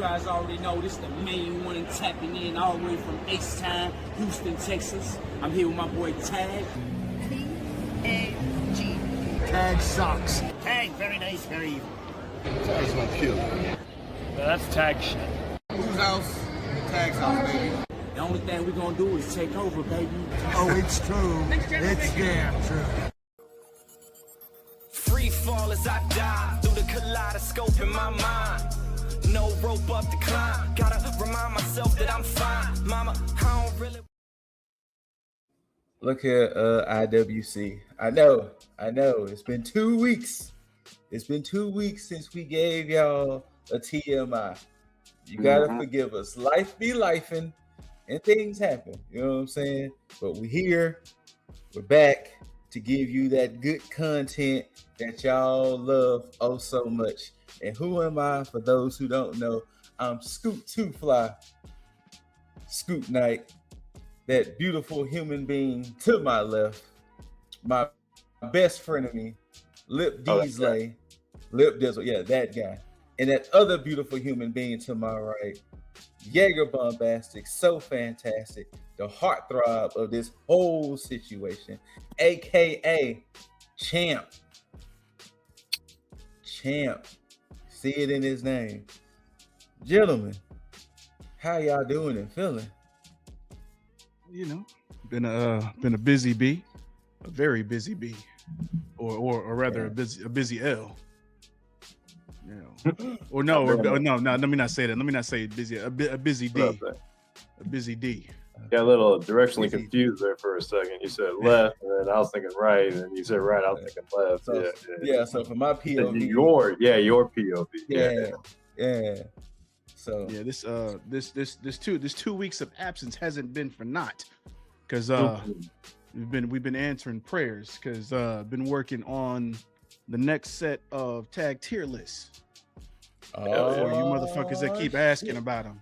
guys already know this is the main one tapping in all the way from H-Town, Houston, Texas. I'm here with my boy T.A.G. T.A.G. T.A.G sucks. T.A.G, very nice, very evil. T.A.G's gonna kill you. That's T.A.G shit. Whose house? T.A.G's house, baby. The only thing we're gonna do is take over, baby. Oh, it's true. It's damn true. Free fall as I die through the kaleidoscope in my mind. No rope up to climb. Gotta remind myself that I'm fine. Mama, I don't really. Look here, IWC. I know. It's been 2 weeks. It's been 2 weeks since we gave y'all a TMI. You gotta forgive us. Life be lifing, and things happen. You know what I'm saying? But we're here. We're back to give you that good content that y'all love oh so much. And who am I? For those who don't know, I'm Scoot Two Fly, Scoot Knight, that beautiful human being to my left, my best friend of me, Lip Deasley, Lip Dizzle, yeah, that guy. And that other beautiful human being to my right, Jaeger Bombastic, so fantastic, the heartthrob of this whole situation, aka Champ. See it in his name. Gentlemen, how y'all doing and feeling? You know, been a busy bee, a very busy bee, or rather a busy L. You know, or no, no. Let me not say that. Let me not say busy. A busy D. A busy D. Got a little directionally confused there for a second. You said left, and then I was thinking right, and you said right, I was thinking left. So, yeah. So for my POV, your POV. Yeah. So yeah, this 2 weeks of absence hasn't been for naught, because we've been answering prayers, because been working on the next set of T.A.G tier lists. For you motherfuckers that keep asking about them.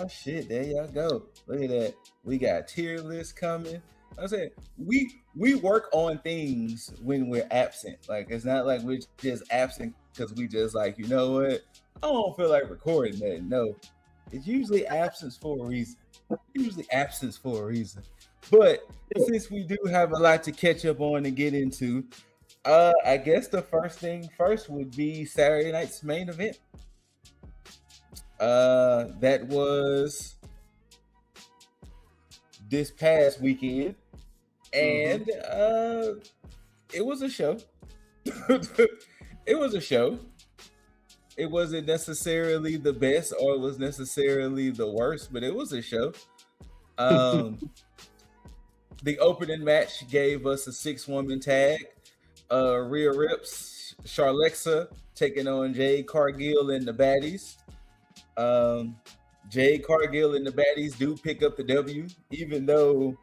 Shit, there y'all go. Look at that. We got tier lists coming. I said we work on things when we're absent. Like, it's not like we're just absent because we just like, you know what, I don't feel like recording that. No, it's usually absence for a reason. But since we do have a lot to catch up on and get into, I guess the first thing first would be Saturday night's main event. That was this past weekend, and it was a show. It was a show. It wasn't necessarily the best, or it was necessarily the worst, but it was a show. The opening match gave us a 6-woman tag. Rhea Rips, Charlexa taking on Jade Cargill and the Baddies. Jade Cargill and the Baddies do pick up the W, even though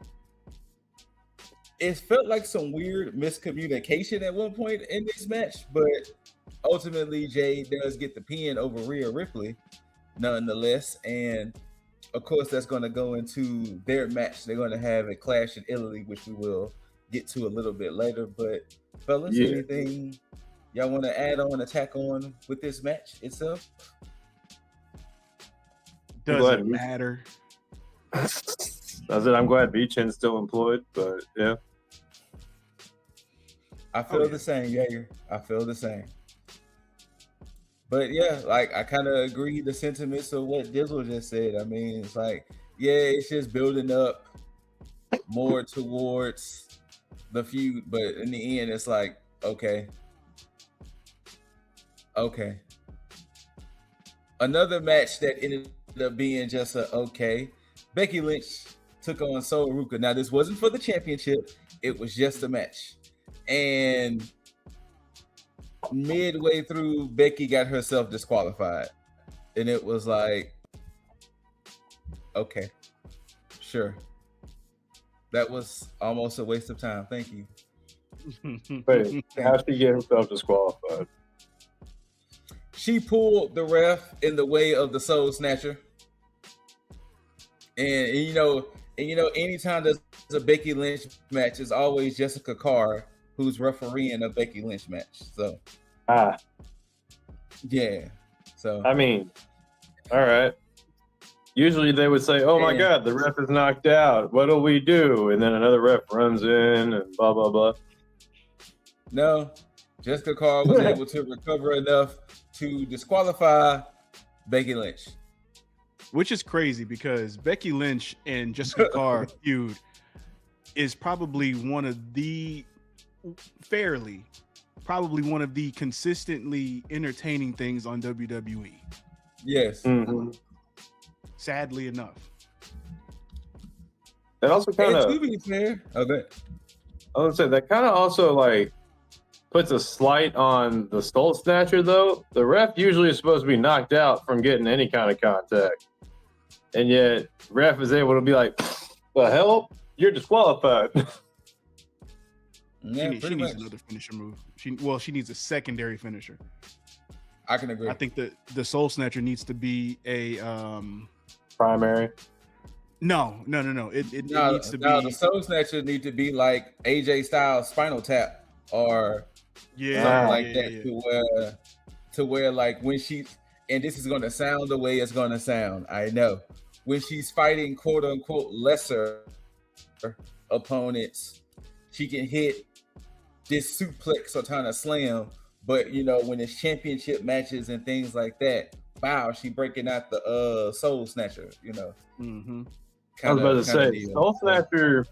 it felt like some weird miscommunication at one point in this match, but ultimately Jade does get the pin over Rhea Ripley nonetheless. And of course that's going to go into their match. They're going to have a clash in Italy, which we will get to a little bit later. But fellas, anything y'all want to add on, attack on with this match itself? Doesn't matter. I'm glad V-Chin's still employed, but yeah. I feel the same, Jaeger. I feel the same. But yeah, like, I kind of agree the sentiments of what Dizzle just said. I mean, it's like, yeah, it's just building up more towards the feud, but in the end, it's like, okay. Another match that ended up being just a okay. Becky Lynch took on Sol Ruka. Now, this wasn't for the championship. It was just a match. And midway through, Becky got herself disqualified. And it was like, okay, sure. That was almost a waste of time. Thank you. Wait, how did she get herself disqualified? She pulled the ref in the way of the Soul Snatcher. And you know, anytime there's a Becky Lynch match, it's always Jessica Carr who's refereeing a Becky Lynch match. So yeah. So I mean, All right. Usually they would say, "Oh my God, the ref is knocked out. What'll we do?" And then another ref runs in and blah blah blah. No, Jessica Carr was able to recover enough to disqualify Becky Lynch. Which is crazy because Becky Lynch and Jessica Carr feud is probably one of the consistently entertaining things on WWE. Yes. Mm-hmm. Sadly enough. That also kind of, to be fair, okay. I would say that kind of also like puts a slight on the Soul Snatcher though. The ref usually is supposed to be knocked out from getting any kind of contact. And yet ref is able to be like, "The hell? You're disqualified." Yeah, she needs another finisher move. She needs a secondary finisher. I can agree. I think the Soul Snatcher needs to be a primary. No. It needs to be. The Soul Snatcher need to be like AJ Styles Spinal Tap or something like that. To where like when she, and this is going to sound the way it's going to sound, I know, when she's fighting quote unquote lesser opponents, she can hit this suplex or kind of slam. But you know, when it's championship matches and things like that, wow, she breaking out the Soul Snatcher. You know, I was about to say, Soul Snatcher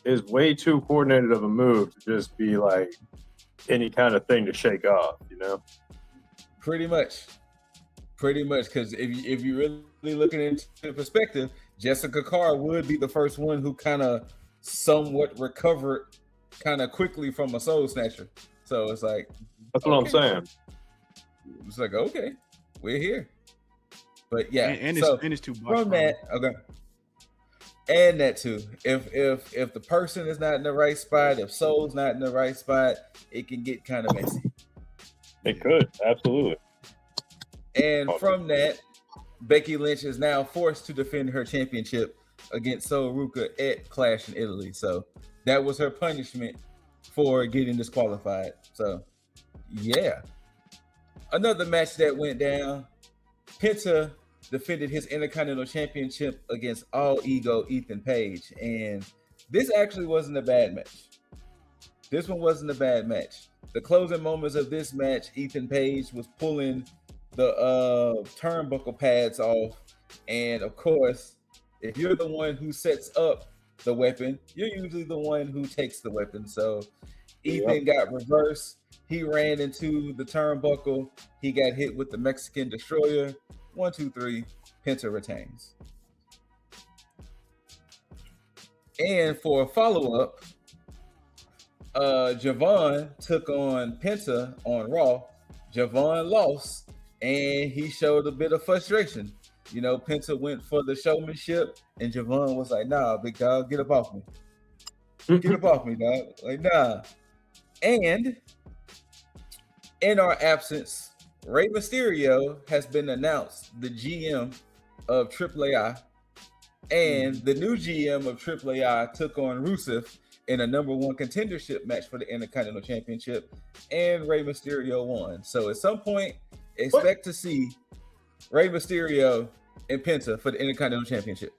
is way too coordinated of a move to just be like any kind of thing to shake off. You know, pretty much, because if you're really looking into perspective, Jessica Carr would be the first one who kind of somewhat recovered kind of quickly from a Soul Snatcher. So it's like, that's what I'm saying. It's like, okay, we're here. But yeah, and it's too much from that. Okay, and that too. If the person is not in the right spot, if Soul's not in the right spot, it can get kind of messy. It could, absolutely. And from that, Becky Lynch is now forced to defend her championship against Sol Ruca at Clash in Italy. So that was her punishment for getting disqualified. So yeah. Another match that went down, Penta defended his Intercontinental Championship against All Ego Ethan Page. And this actually wasn't a bad match. This one wasn't a bad match. The closing moments of this match, Ethan Page was pulling the turnbuckle pads off. And of course, if you're the one who sets up the weapon, you're usually the one who takes the weapon. So Ethan got reversed. He ran into the turnbuckle. He got hit with the Mexican Destroyer. 1, 2, 3. Penta retains. And for a follow-up, Javon took on Penta on Raw. Javon lost, and he showed a bit of frustration. You know, Penta went for the showmanship, and Javon was like, "Nah, big dog, get up off me. Get up off me, dog." Like, nah. And in our absence, Rey Mysterio has been announced the GM of AAA, and the new GM of AAA took on Rusev in a #1 contendership match for the Intercontinental Championship, and Rey Mysterio won. So at some point, expect to see Rey Mysterio and Penta for the Intercontinental Championship.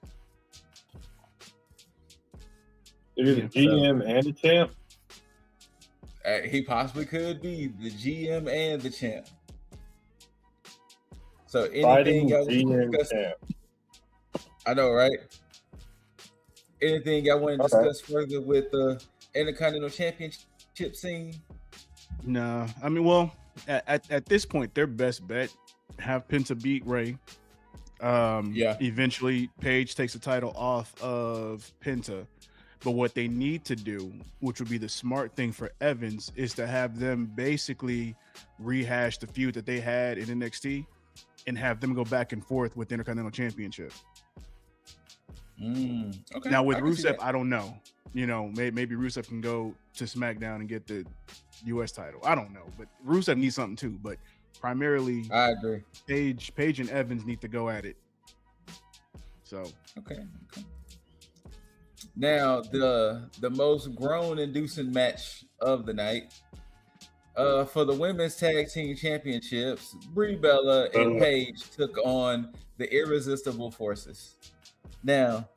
You're the GM and the champ? He possibly could be the GM and the champ. So anything y'all want to discuss? I know, right? Anything y'all want to discuss further with the Intercontinental Championship scene? No, I mean, well, at this point, their best bet, have Penta beat Rey. Eventually, Paige takes the title off of Penta. But what they need to do, which would be the smart thing for Evans, is to have them basically rehash the feud that they had in NXT and have them go back and forth with the Intercontinental Championship. Okay. Now with Rusev, I don't know. You know, maybe Rusev can go to SmackDown and get the US title. I don't know, but Rusev needs something too. But primarily, I agree. Paige and Evans need to go at it. So okay. Now the most groan-inducing match of the night, For the women's tag team championships, Brie Bella and Paige took on the Irresistible Forces. Now,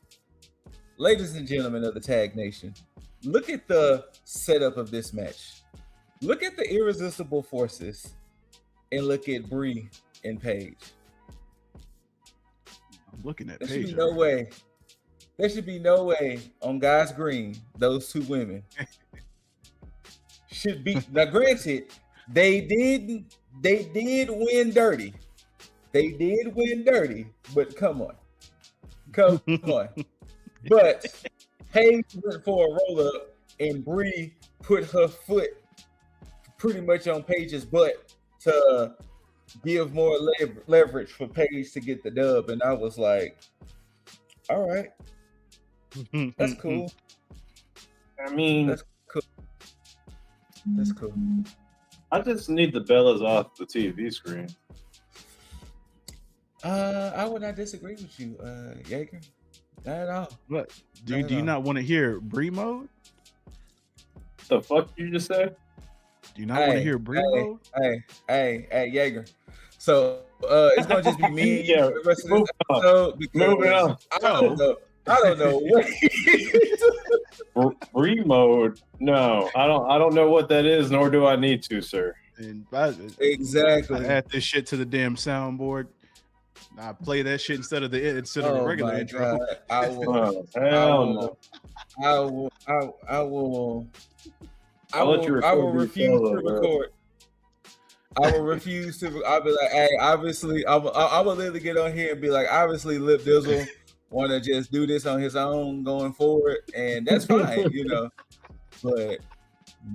ladies and gentlemen of the Tag Nation, look at the setup of this match. Look at the Irresistible Forces and look at Brie and Paige. I'm looking at There Paige. should be no way. There should be no way on Guys Green, those two women should be. Now, granted, they did win dirty. They did win dirty, but come on. But Paige went for a roll up, and Brie put her foot pretty much on Paige's butt to give more leverage for Paige to get the dub. And I was like, all right, that's cool. I mean, That's cool. That's cool. I just need the Bellas off the TV screen. I would not disagree with you, Jaeger. Not at all. What? Do you not want to hear Brie mode? The fuck you just said? Do you not want to hear Brie mode? Hey, Jaeger. So it's gonna just be me Yeah, for the rest of this move on. episode because Moving on. I don't know what. Brie mode? No, I don't know what that is, nor do I need to, sir. And Exactly. I add this shit to the damn soundboard. I play that shit instead of the regular my intro. God. I will. Oh, hell no. I will refuse to record. I will refuse to. I'll be like, hey, obviously, I will literally get on here and be like, obviously, Lip Dizzle want to just do this on his own going forward, and that's fine, you know. But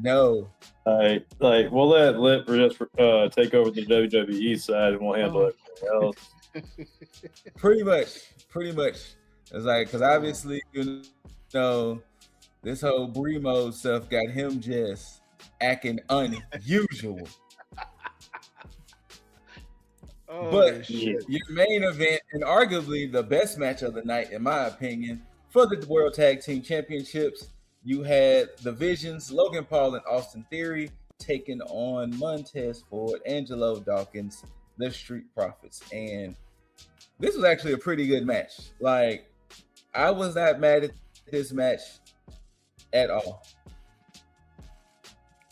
no, Like we'll let Lip just take over the WWE side, and we'll handle everything else. pretty much. It's like because obviously, you know, this whole Brie mode stuff got him just acting unusual. But shit. your main event, and arguably the best match of the night, in my opinion, for the World Tag Team Championships, you had the Visions, Logan Paul and Austin Theory, taking on Montez Ford, Angelo Dawkins, the Street Profits. And this was actually a pretty good match. Like, I was not mad at this match at all.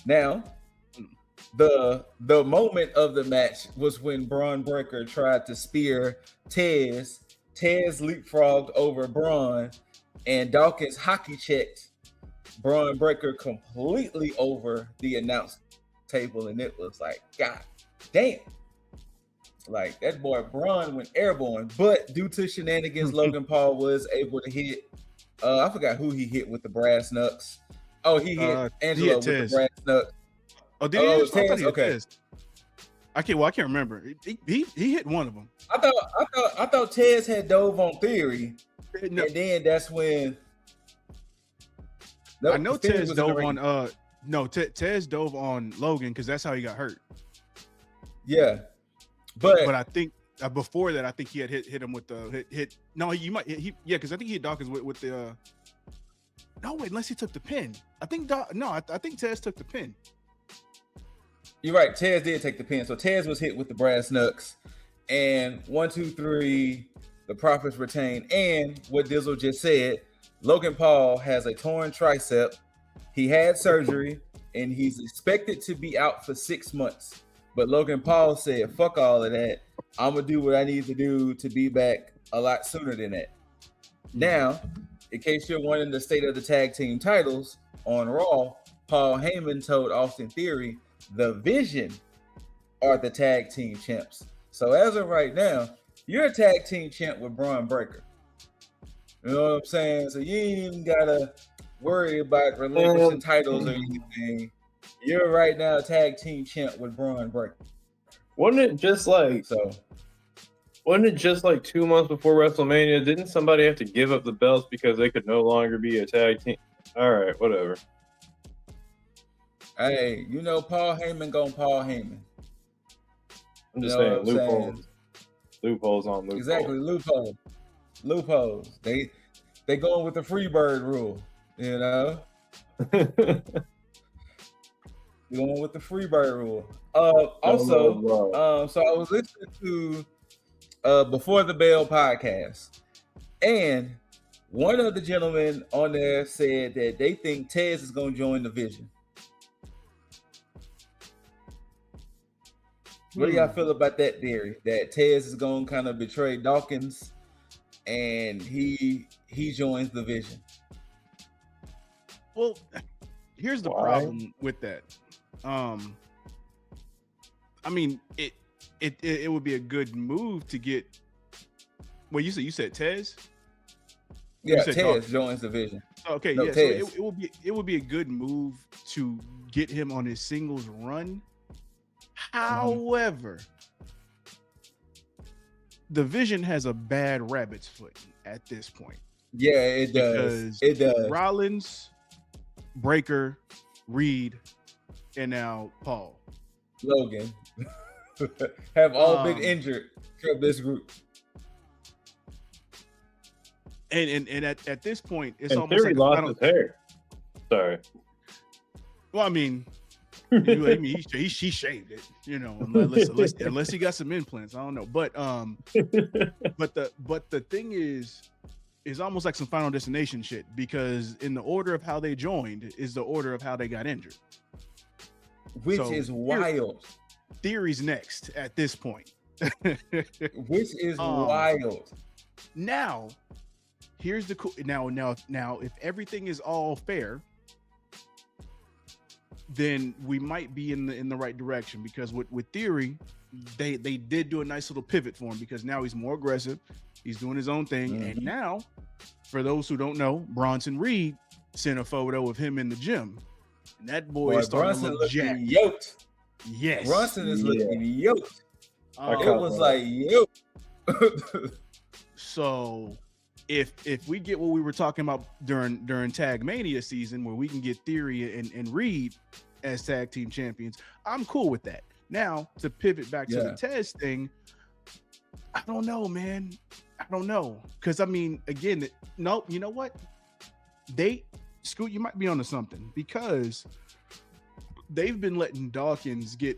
Now, the moment of the match was when Braun Breaker tried to spear Tez. Tez leapfrogged over Braun, and Dawkins hockey checked Braun Breaker completely over the announce table, and it was like, God damn. Like, that boy Braun went airborne, but due to shenanigans, Logan Paul was able to hit. I forgot who he hit with the brass knucks. Oh, he hit Angelo with the brass knucks. Oh, did he? Oh, Tez? Okay. Tez. I can't remember. He hit one of them. I thought Tez had dove on Theory, No, and then that's when. I know Theory Tez was in the dove ring. on. Tez dove on Logan because that's how he got hurt. Yeah, But I think before that, I think he had hit him with the hit. No, because I think he hit Dawkins with the. No, wait, unless he took the pin. I think Tez took the pin. you're right. Tez did take the pin, so Tez was hit with the brass knucks, and 1, 2, 3, the Profits retained. And what Dizzle just said, Logan Paul has a torn tricep. He had surgery, and he's expected to be out for 6 months. But Logan Paul said, fuck all of that. I'm going to do what I need to do to be back a lot sooner than that. Now, in case you're wanting the state of the tag team titles on Raw, Paul Heyman told Austin Theory the Vision are the tag team champs. So as of right now, you're a tag team champ with Braun Breaker. You know what I'm saying? So you ain't even got to worry about relinquishing titles or anything. You're right now a tag team champ with Braun Breaker. Wasn't it just like 2 months before WrestleMania? Didn't somebody have to give up the belts because they could no longer be a tag team? All right, whatever. Hey, you know Paul Heyman going Paul Heyman. I'm just You know saying what I'm loopholes. Loopholes on loopholes. Exactly, loopholes. They going with the free bird rule, you know. Going with the free bird rule. Also, so I was listening to Before the Bell podcast, and one of the gentlemen on there said that they think Tez is going to join the Vision. What do y'all feel about that theory? That Tez is going to kind of betray Dawkins, and he joins the Vision. Well, here's the problem with that. I mean, it would be a good move to get. Well, you said Tez. Yeah, Tez joins the Vision. Okay, no, yeah. Tez. So it would be a good move to get him on his singles run. However, the Vision has a bad rabbit's foot at this point. Yeah, it does. It does. Rollins, Breaker, Reed, and now Paul, Logan have all been injured from this group. And at this point, it's and almost Theory like lost his hair. Sorry. Well, I mean, he shaved it, you know, unless he got some implants. I don't know, but the thing is almost like some Final Destination shit, because in the order of how they joined is the order of how they got injured, which is wild. Theory's next at this point, which is wild. Now, here's the cool. Now, if everything is all fair, then we might be in the right direction, because with Theory, they did do a nice little pivot for him, because now he's more aggressive, he's doing his own thing, and now, for those who don't know, Bronson Reed sent a photo of him in the gym, and that boy is starting to look jacked. Yoked. Yes, Bronson is looking yoked. It was like yoked. So if we get what we were talking about during Tag Mania season, where we can get Theory and Reed as tag team champions, I'm cool with that. Now, to pivot back to the Tez thing, I don't know, man. I don't know, because I mean, again, no, you know what? Scoot, you might be onto something, because they've been letting Dawkins get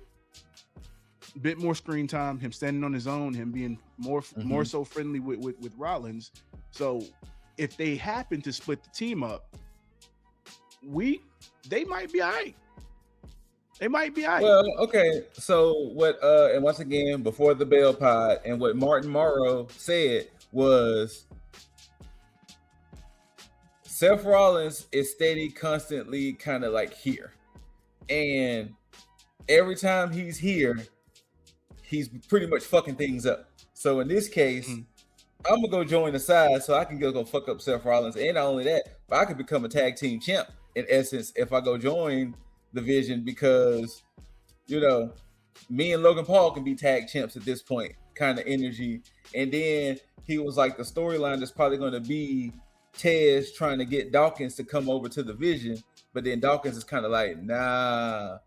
a bit more screen time, him standing on his own, him being more so friendly with Rollins. So if they happen to split the team up, they might be all right. They might be all right. Well, okay. So what and once again, Before the Bell pod, and what Martin Morrow said was Seth Rollins is steady, constantly kind of like here. And every time he's here, he's pretty much fucking things up. So in this case, I'm gonna go join the side so I can go fuck up Seth Rollins. And not only that, but I could become a tag team champ in essence if I go join the Vision, because you know, me and Logan Paul can be tag champs at this point, kind of energy. And then he was like, the storyline is probably going to be Tez trying to get Dawkins to come over to the Vision, but then Dawkins is kind of like, nah,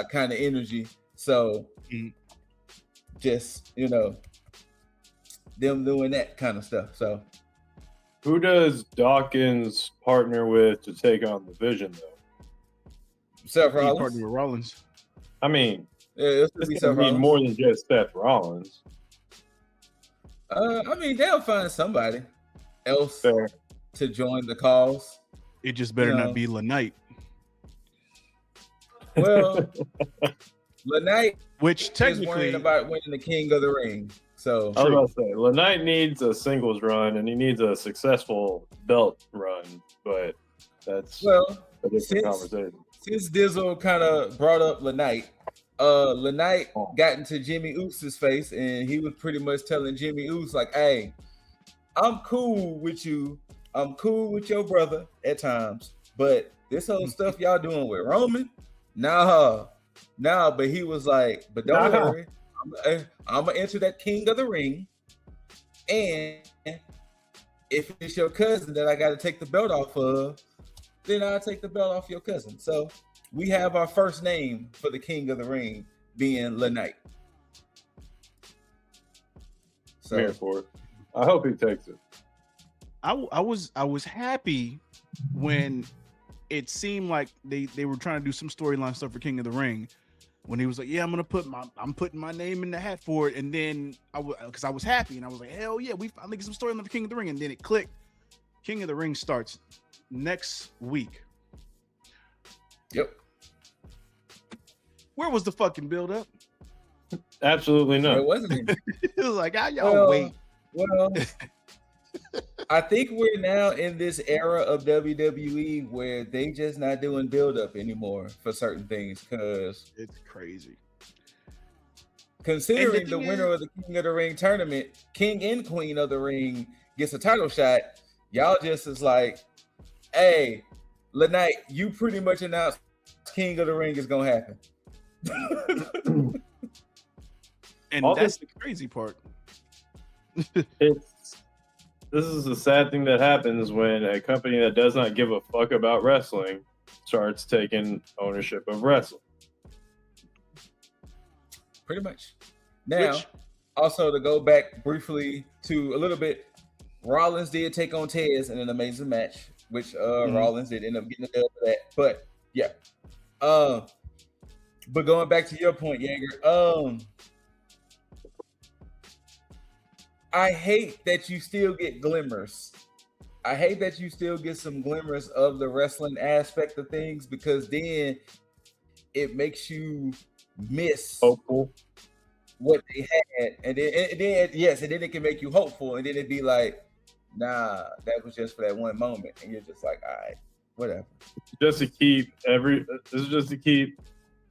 kind of energy. So just, you know, them doing that kind of stuff. So who does Dawkins partner with to take on the Vision, though? Seth Rollins. Partner with Rollins. I mean, it's gonna be more than just Seth Rollins. I mean, they'll find somebody else to join the cause. It just better not be LaKnight. Well, LaKnight, which technically is worried about winning the King of the Ring. So I was about to say, LaKnight needs a singles run and he needs a successful belt run, but that's a different conversation. Since Dizzle kind of brought up LaKnight, LaKnight got into Jimmy Oose's face, and he was pretty much telling Jimmy Oose, like, hey, I'm cool with you. I'm cool with your brother at times, but this whole stuff y'all doing with Roman, nah. But he was like, but don't worry, I'm gonna enter that King of the Ring, and if it's your cousin that I got to take the belt off of, then I'll take the belt off your cousin. So we have our first name for the King of the Ring being LaKnight. So here for it. I hope he takes it. I was happy when it seemed like they were trying to do some storyline stuff for King of the Ring when he was like, yeah, I'm putting my name in the hat for it. And then because I was happy and I was like, hell yeah, we finally get some storyline for King of the Ring. And then it clicked. King of the Ring starts next week. Yep. Where was the fucking build up? Absolutely It no. wasn't any. It was like, how y'all wait? Well, I think we're now in this era of WWE where they just not doing build up anymore for certain things because It's crazy. considering the thing winner of the King of the Ring tournament, King and Queen of the Ring gets a title shot, y'all just is like, hey, Lynette, you pretty much announced King of the Ring is gonna happen. And All that's the crazy part. This is the sad thing that happens when a company that does not give a fuck about wrestling starts taking ownership of wrestling. Pretty much. Now, also to go back briefly to a little bit, Rollins did take on Tez in an amazing match, which Rollins did end up getting the dub for that. But yeah. But going back to your point, Jaeger, I hate that you still get glimmers. I hate that you still get some glimmers of the wrestling aspect of things because then it makes you miss Hopeful. what they had, and then it can make you hopeful, and then it'd be like, nah, that was just for that one moment, and you're just like, all right, whatever. This is just to keep.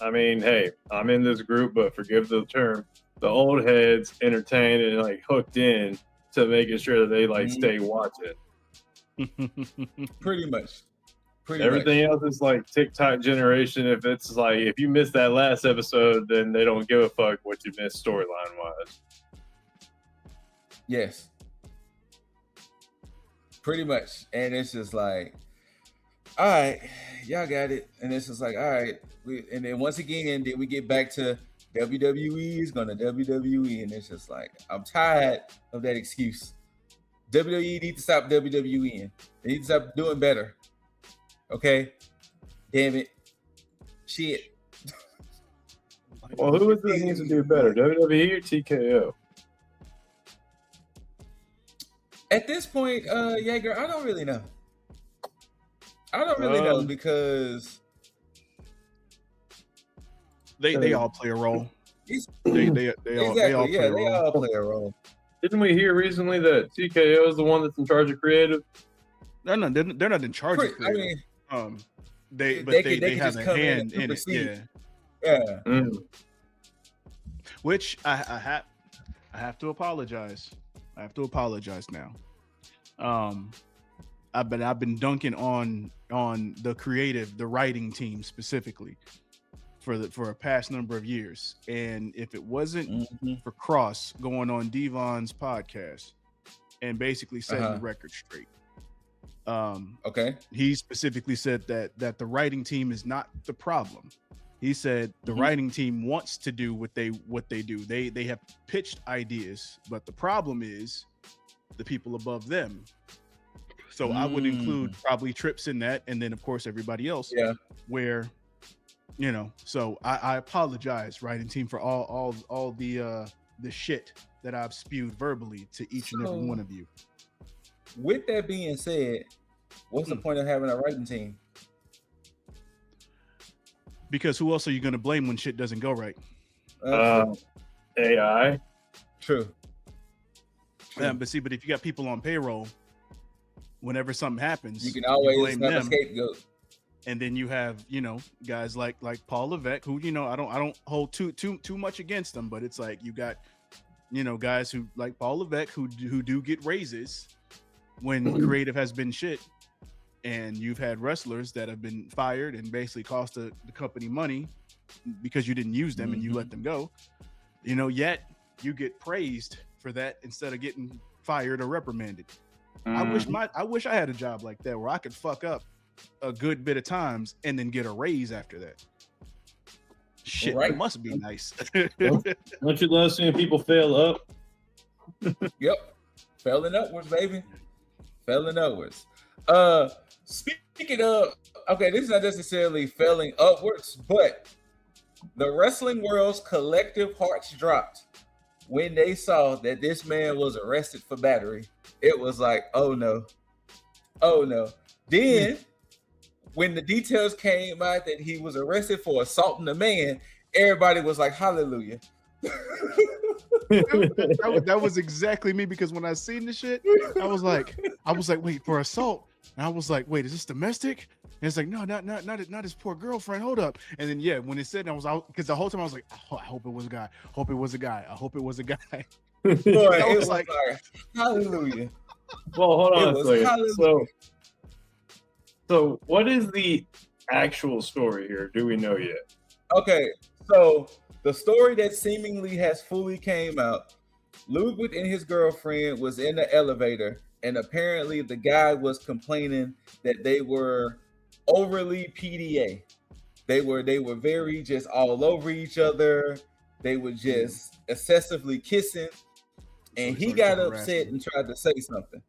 I mean, hey, I'm in this group, but forgive the term. The old heads entertained and like hooked in to making sure that they like stay watching. Pretty much. Everything else is like TikTok generation. If it's like if you missed that last episode, then they don't give a fuck what you missed storyline wise. Yes. Pretty much. And it's just like, all right, y'all got it. And it's just like, all right. And then once again, then we get back to WWE is gonna WWE, and it's just like I'm tired of that excuse. WWE need to stop WWEing. They need to stop doing better. Okay, damn it, shit. Well, who is it needs to do better, WWE or TKO? At this point, Jaeger, I don't really know. I don't really know because they all play a role. They all play a role. Didn't we hear recently that TKO is the one that's in charge of creative? No, they're not in charge of creative. I mean, they have a hand in it. Yeah. Which I have to apologize. I have to apologize now. I've been dunking on the creative, the writing team specifically for a past number of years. And if it wasn't for Cross going on Devon's podcast and basically setting the record straight. Okay. He specifically said that the writing team is not the problem. He said the writing team wants to do what they do. They have pitched ideas, but the problem is the people above them. So I would include probably Trips in that, and then of course everybody else. Yeah. Where, so I apologize, writing team, for all the shit that I've spewed verbally to each and every one of you. With that being said, what's the point of having a writing team? Because who else are you going to blame when shit doesn't go right? AI. True. But if you got people on payroll, whenever something happens, you can always blame have them. a scapegoat. And then you have, guys like Paul Levesque, who, I don't hold too much against them, but it's like you got, guys who like Paul Levesque who do get raises when creative has been shit. And you've had wrestlers that have been fired and basically cost the company money because you didn't use them and you let them go. Yet you get praised for that instead of getting fired or reprimanded. I wish I had a job like that where I could fuck up a good bit of times and then get a raise after that. Shit, right. It must be nice. Don't you love seeing people fail up? Yep. Failing upwards, baby. Failing upwards. Speaking of, okay, this is not necessarily failing upwards, but the wrestling world's collective hearts dropped when they saw that this man was arrested for battery. It was like, oh no. Then, when the details came out that he was arrested for assaulting a man, everybody was like, hallelujah. That was exactly me, because when I seen the shit, I was like, wait, for assault? And I was like, wait, is this domestic? And it's like, no, not his poor girlfriend. Hold up. And then when it said, I was out, because the whole time I was like, I hope it was a guy. I hope it was a guy. Boy, it was like, hallelujah. Well, hold on a second. Hallelujah. So what is the actual story here? Do we know yet? Okay, so the story that seemingly has fully came out, Ludwig and his girlfriend was in the elevator, and apparently the guy was complaining that they were overly PDA. They were very just all over each other. They were just excessively kissing, and he got upset and tried to say something.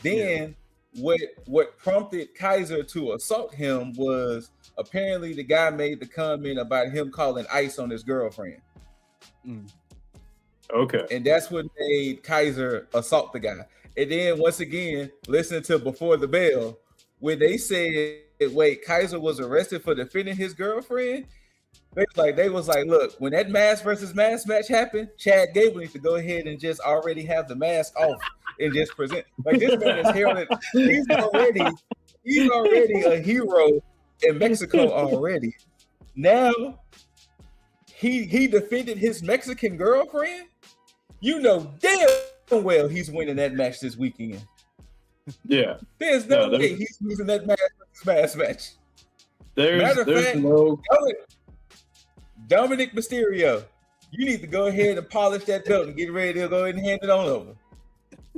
Then what prompted Kaiser to assault him was apparently the guy made the comment about him calling ice on his girlfriend. Okay. And that's what made Kaiser assault the guy. And then once again, listen to Before the Bell, when they said, wait, Kaiser was arrested for defending his girlfriend. They was like, look, when that mask versus mask match happened, Chad Gable needs to go ahead and just already have the mask off and just present. Like, this man is heralded. He's already a hero in Mexico already. Now he defended his Mexican girlfriend. You know damn well he's winning that match this weekend. Yeah. There's no way he's losing that mask versus mask match. Matter of fact, Dominic Mysterio, you need to go ahead and polish that belt and get ready to go ahead and hand it on over.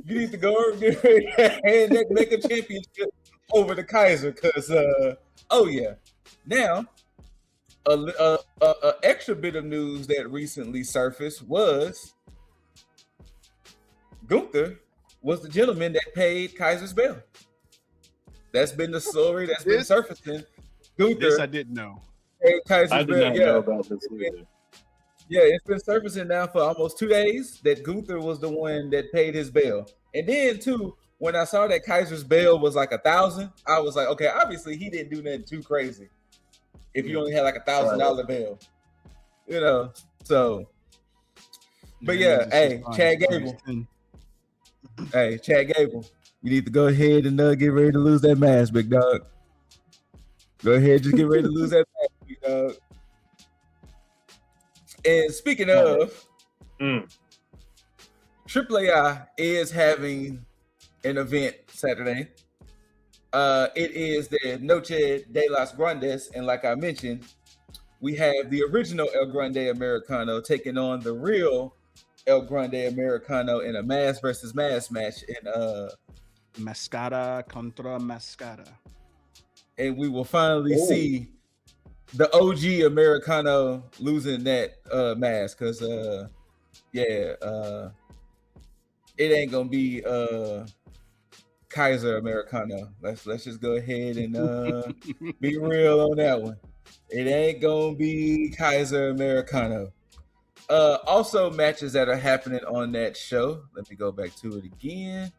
You need to go and get ready to hand that Mega Championship over to Kaiser, because now a extra bit of news that recently surfaced was Gunther was the gentleman that paid Kaiser's bail. That's been the story that's been surfacing. Gunther, this I didn't know. I did not know about this either. Yeah, it's been surfacing now for almost 2 days that Gunther was the one that paid his bail. And then too, when I saw that Kaiser's bail was like $1,000, I was like, okay, obviously he didn't do nothing too crazy. If you only had like $1,000 bail, you know. So, but hey, Chad Gable. Hey, Chad Gable, you need to go ahead and get ready to lose that mask, big dog. Go ahead, just get ready to lose that mask, big dog. And speaking of, AAA is having an event Saturday. It is the Noche de las Grandes, and like I mentioned, we have the original El Grande Americano taking on the real El Grande Americano in a mask versus mask match in Mascara contra Mascara. And we will finally see the OG Americano losing that mask, because it ain't gonna be Kaiser Americano. Let's just go ahead and be real on that one. It ain't gonna be Kaiser Americano. Also, matches that are happening on that show. Let me go back to it again,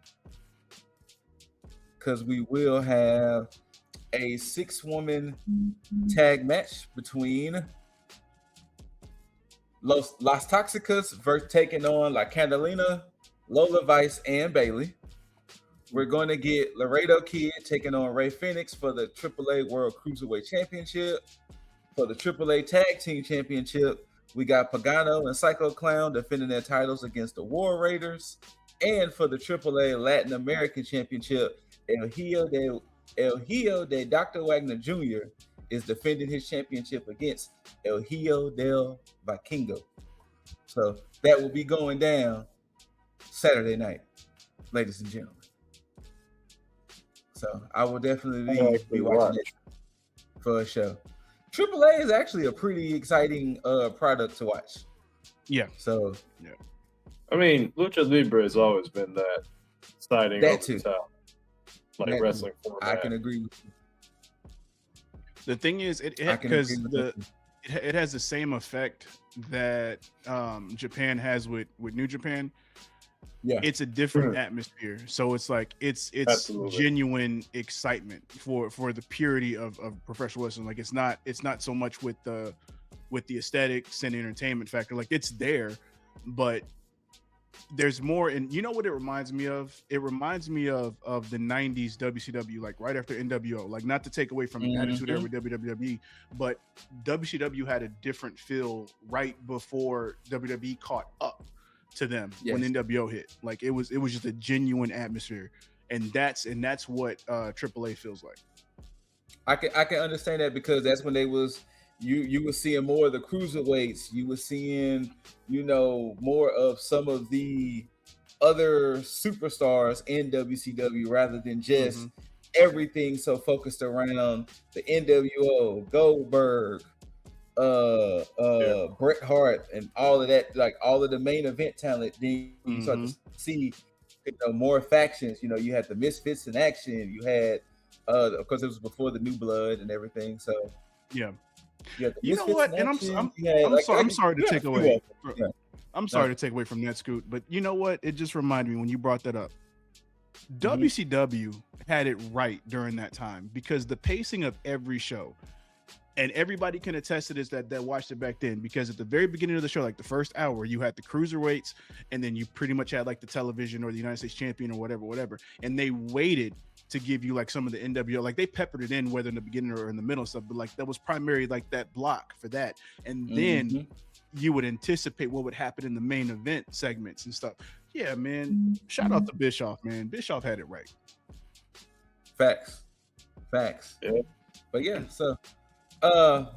because we will have a 6-woman tag match between Las Toxicas taking on La Candelina, Lola Vice, and Bailey. We're going to get Laredo Kid taking on Ray Phoenix for the AAA World Cruiserweight Championship. For the AAA Tag Team Championship, we got Pagano and Psycho Clown defending their titles against the War Raiders. And for the AAA Latin American Championship, El Hijo de Dr. Wagner Jr. is defending his championship against El Hijo del Vikingo. So that will be going down Saturday night, ladies and gentlemen. So I will definitely be watching it for a show. AAA is actually a pretty exciting product to watch. Yeah. So yeah. I mean, Lucha Libre has always been that exciting. That too. Like that wrestling format. I can agree with you. The thing is, it I can because agree with it has the same effect that Japan has with New Japan. Yeah. It's a different atmosphere, so it's like it's Absolutely. genuine excitement for the purity of professional wrestling. Like it's not so much with the aesthetics and entertainment factor. Like it's there, but there's more. And you know what it reminds me of? It reminds me of the 90s WCW, like right after NWO. Like not to take away from Attitude Era with WWE, but WCW had a different feel right before WWE caught up to them when NWO hit. Like it was just a genuine atmosphere, and that's what AAA feels like. I can understand that, because that's when they was you were seeing more of the cruiserweights. You were seeing, you know, more of some of the other superstars in WCW rather than just everything so focused around the NWO, Goldberg, Bret Hart, and all of that, like all of the main event talent. Then you start to see, you know, more factions. You know, you had the Misfits in action. You had, of course, it was before the New Blood and everything. So yeah, you know what? And I'm sorry to take away. I'm sorry to take away from that, Scoot. But you know what? It just reminded me when you brought that up. WCW had it right during that time, because the pacing of every show. And everybody can attest to this that watched it back then, because at the very beginning of the show, like the first hour, you had the cruiserweights, and then you pretty much had like the television or the United States champion or whatever. And they waited to give you like some of the NWO, like they peppered it in, whether in the beginning or in the middle stuff, but like that was primarily like that block for that. And then you would anticipate what would happen in the main event segments and stuff. Yeah, man. Shout out to Bischoff, man. Bischoff had it right. Facts. Yeah. But yeah, so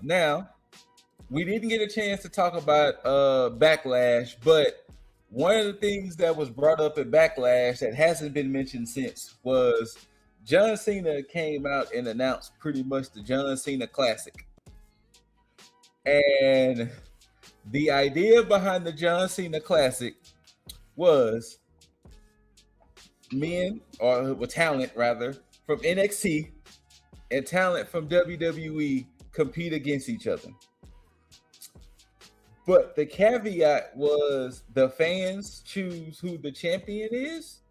now we didn't get a chance to talk about Backlash, but one of the things that was brought up at Backlash that hasn't been mentioned since was John Cena came out and announced pretty much the John Cena Classic. And the idea behind the John Cena Classic was men, or talent rather, from NXT and talent from WWE compete against each other. But the caveat was the fans choose who the champion is.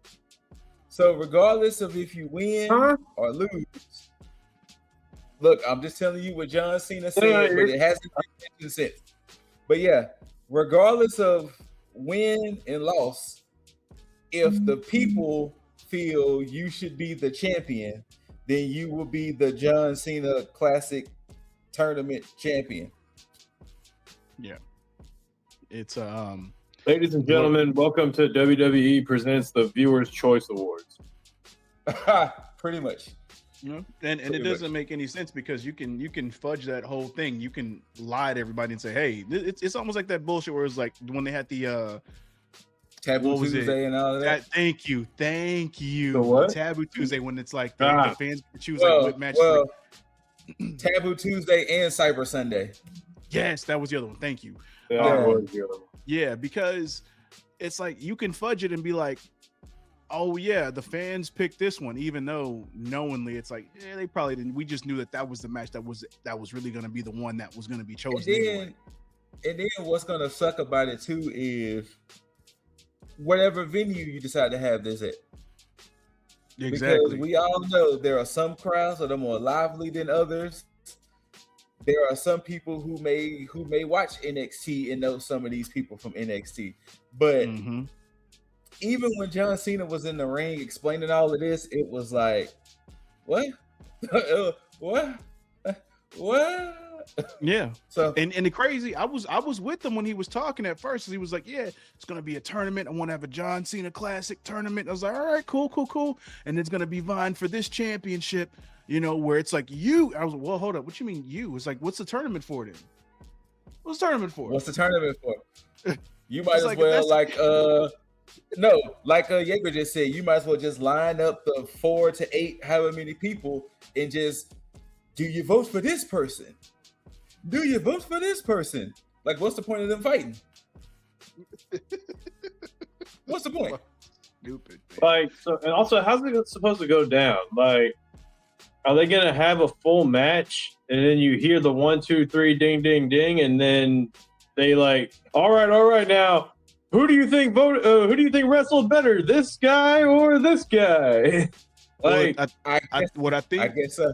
So regardless of if you win or lose, look, I'm just telling you what John Cena said, but it hasn't been mentioned since. But yeah, regardless of win and loss, if the people feel you should be the champion, then you will be the John Cena Classic Tournament champion. Yeah. It's ladies and gentlemen, welcome to WWE presents the Viewers' Choice Awards. Pretty much. You know, and it doesn't make any sense, because you can fudge that whole thing. You can lie to everybody and say, hey, it's almost like that bullshit where it's like when they had the Taboo Tuesday and all of that. Thank you. The what? Taboo Tuesday, when it's like the fans choose like what match. Taboo Tuesday and Cyber Sunday. Yes, that was the other one. Thank you. Yeah, because it's like you can fudge it and be like, oh yeah, the fans picked this one, even though knowingly it's like, yeah, they probably didn't. We just knew that was the match that was really going to be the one that was going to be chosen. And then what's going to suck about it too is whatever venue you decide to have this at. Exactly. Because we all know there are some crowds that are more lively than others. There are some people who may watch NXT and know some of these people from NXT. But even when John Cena was in the ring explaining all of this, it was like, what? What? Yeah. So and the crazy, I was with him when he was talking at first. He was like, yeah, it's gonna be a tournament. I want to have a John Cena Classic tournament. I was like, all right, cool. And it's gonna be vying for this championship, you know, where it's like you. I was like, well, hold up, what you mean you? It's like, what's the tournament for then? What's the tournament for? You might as well like Jaeger just said, you might as well just line up the 4 to 8, however many people, and just do you vote for this person? Do you vote for this person? Like, what's the point of them fighting? What's the point? Stupid. Like, so, and also, how's it supposed to go down? Like, Are they gonna have a full match and then you hear the 1, 2, 3 ding ding ding and then they like, all right now, who do you think wrestled better, this guy or this guy? Like, I guess so.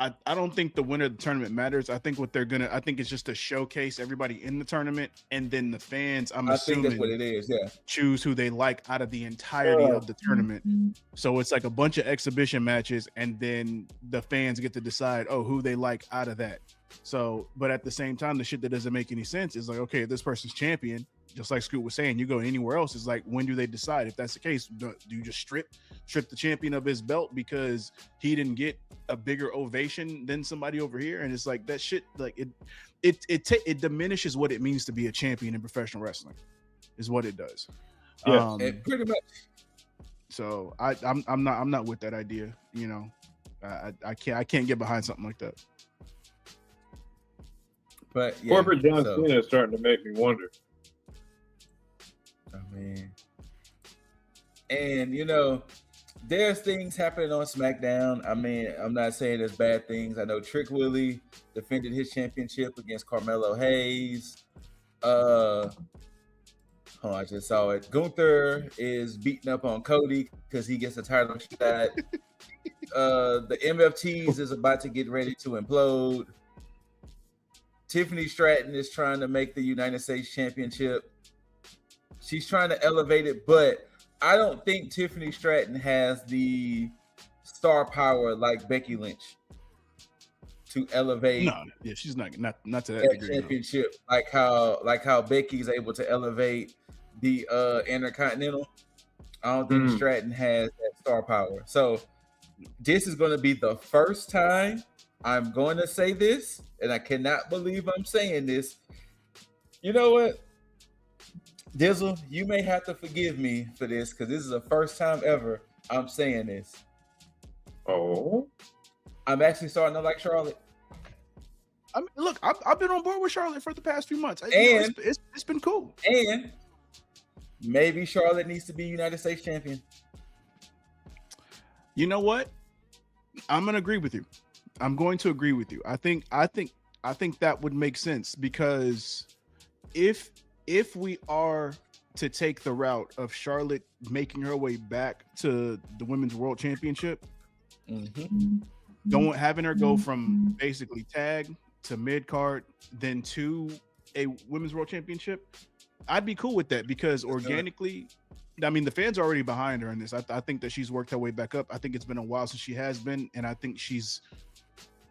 I don't think the winner of the tournament matters. I think I think it's just to showcase everybody in the tournament, and then the fans, I think that's what it is. Yeah, choose who they like out of the entirety of the tournament. So it's like a bunch of exhibition matches, and then the fans get to decide, who they like out of that. So, but at the same time, the shit that doesn't make any sense is like, okay, this person's champion, just like Scoot was saying, you go anywhere else, it's like, when do they decide? If that's the case, do you just strip the champion of his belt because he didn't get a bigger ovation than somebody over here? And it's like, that shit, like it diminishes what it means to be a champion in professional wrestling, is what it does. Yeah, pretty much. So I'm not with that idea. You know, I can't get behind something like that. But yeah, corporate John Cena is starting to make me wonder. I mean, and you know, there's things happening on SmackDown. I mean, I'm not saying there's bad things. I know Trick Willie defended his championship against Carmelo Hayes. I just saw it. Gunther is beating up on Cody because he gets a title shot. The MFTs is about to get ready to implode. Tiffany Stratton is trying to make the United States Championship. She's trying to elevate it, but I don't think Tiffany Stratton has the star power like Becky Lynch to elevate. No, yeah, she's not to that degree, championship, no. like how Becky's able to elevate the Intercontinental. I don't think Stratton has that star power. So this is going to be the first time I'm going to say this, and I cannot believe I'm saying this. You know what? Dizzle, you may have to forgive me for this because this is the first time ever I'm saying this. Oh, I'm actually starting to like Charlotte. I mean, look, I've been on board with Charlotte for the past few months. And it's been cool. And maybe Charlotte needs to be United States champion. You know what? I'm gonna agree with you. I'm going to agree with you. I think that would make sense, because if we are to take the route of Charlotte making her way back to the Women's World Championship, having her go from basically tag to mid card, then to a Women's World Championship, I'd be cool with that, because organically, I mean, the fans are already behind her in this. I think that she's worked her way back up. I think it's been a while since she has been, and I think she's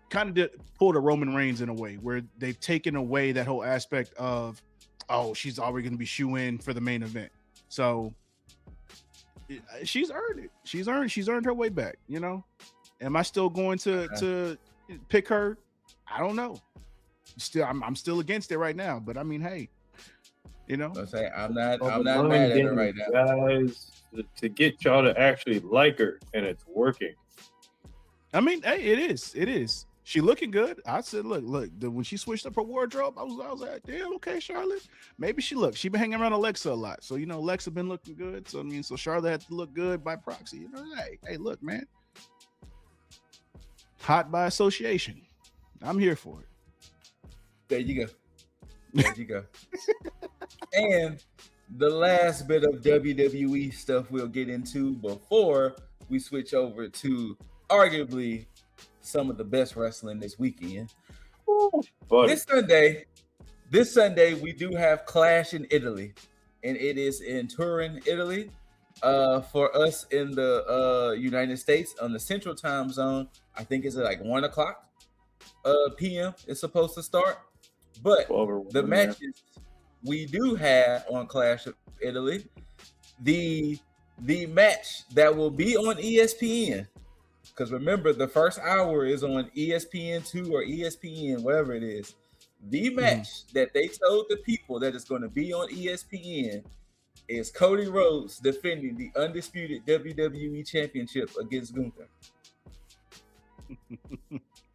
kind of pulled a Roman Reigns in a way where they've taken away that whole aspect of, she's already going to be shoe-in for the main event. So she's earned it. She's earned her way back. You know, am I still going to pick her? I don't know. I'm still against it right now. But I mean, hey, you know, I'm not mad at her right now, guys. To get y'all to actually like her, and it's working. I mean, hey, it is. She looking good. I said, look. When she switched up her wardrobe, I was like, damn, okay, Charlotte. Maybe she been hanging around Alexa a lot, so you know, Alexa been looking good. So I mean, so Charlotte had to look good by proxy. You know, hey, look, man, hot by association. I'm here for it. There you go. And the last bit of WWE stuff we'll get into before we switch over to arguably some of the best wrestling this weekend. This Sunday we do have Clash in Italy, and it is in Turin, Italy. For us in the United States on the Central Time Zone, I think it's at like 1:00 p.m. It's supposed to start. But the matches we do have on Clash of Italy, the match that will be on ESPN. Because remember, the first hour is on ESPN2 or ESPN, whatever it is. The match that they told the people that is going to be on ESPN is Cody Rhodes defending the undisputed WWE Championship against Gunther.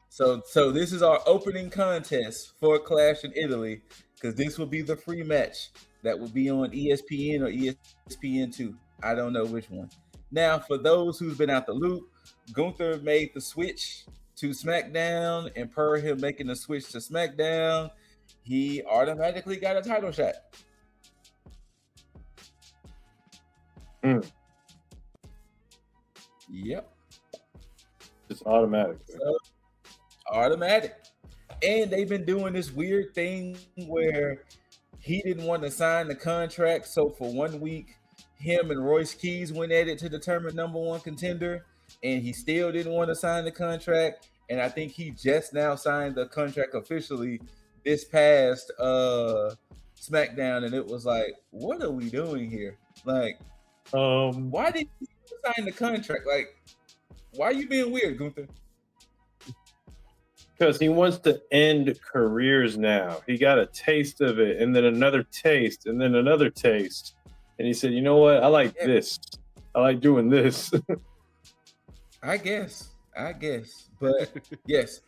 So this is our opening contest for Clash in Italy, because this will be the free match that will be on ESPN or ESPN2. I don't know which one. Now, for those who's been out the loop, Gunther made the switch to SmackDown, and per him making the switch to SmackDown, he automatically got a title shot. Yep. Just automatic. So, automatic. And they've been doing this weird thing where he didn't want to sign the contract. So for 1 week, him and Royce Keys went at it to determine number one contender. And he still didn't want to sign the contract. And I think he just now signed the contract officially this past SmackDown. And it was like, what are we doing here? Like, why did you sign the contract? Like, why are you being weird, Gunther? Because he wants to end careers now. He got a taste of it, and then another taste, and then another taste. And he said, you know what? I like this. I like doing this. I guess. But yes,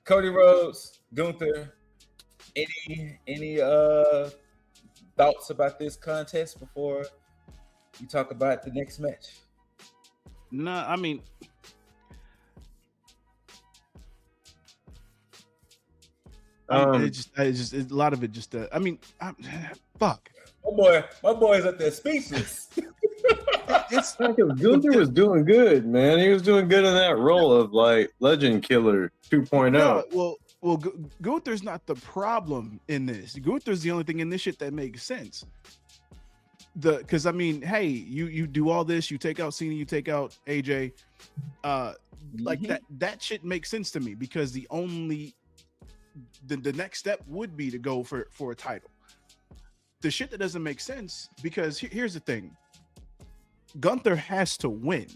Cody Rhodes, Gunther, any thoughts about this contest before we talk about the next match? No, I mean, it's a lot of it. Just, I mean, fuck. My boy's up there speechless. It's like Gunther was doing good, man. He was doing good in that role of like Legend Killer 2.0. No, well, Gunther's not the problem in this. Gunther's the only thing in this shit that makes sense. Because I mean, hey, you do all this, you take out Cena, you take out AJ, like that shit makes sense to me because the next step would be to go for a title. The shit that doesn't make sense because here's the thing. Gunther has to win,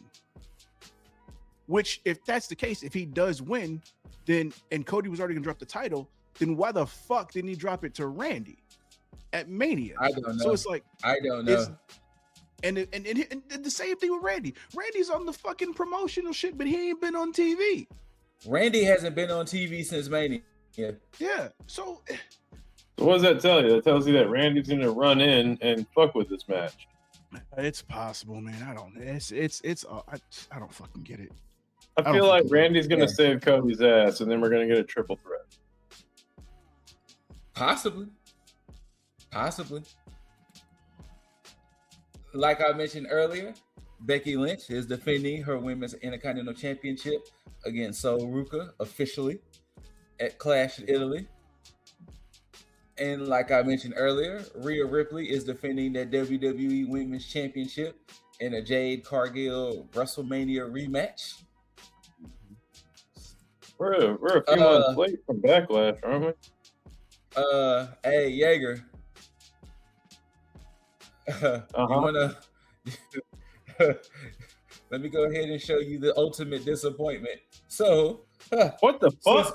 which if that's the case, if he does win, then and Cody was already gonna drop the title, then why the fuck didn't he drop it to Randy at Mania? I don't know. So it's like I don't know. And the same thing with Randy. Randy's on the fucking promotional shit, but he ain't been on TV. Randy hasn't been on TV since Mania. Yeah. So what does that tell you? That tells you that Randy's gonna run in and fuck with this match. it's possible, man. I don't. I don't fucking get it. I feel like Randy's gonna save Cody's ass, and then we're gonna get a triple threat. Possibly. Like I mentioned earlier, Becky Lynch is defending her Women's Intercontinental Championship against Sol Ruca officially at Clash in Italy. And like I mentioned earlier, Rhea Ripley is defending that WWE Women's Championship in a Jade Cargill WrestleMania rematch. We're a few months late from Backlash, aren't we? Hey, Jaeger. You wanna let me go ahead and show you the ultimate disappointment. So what the fuck?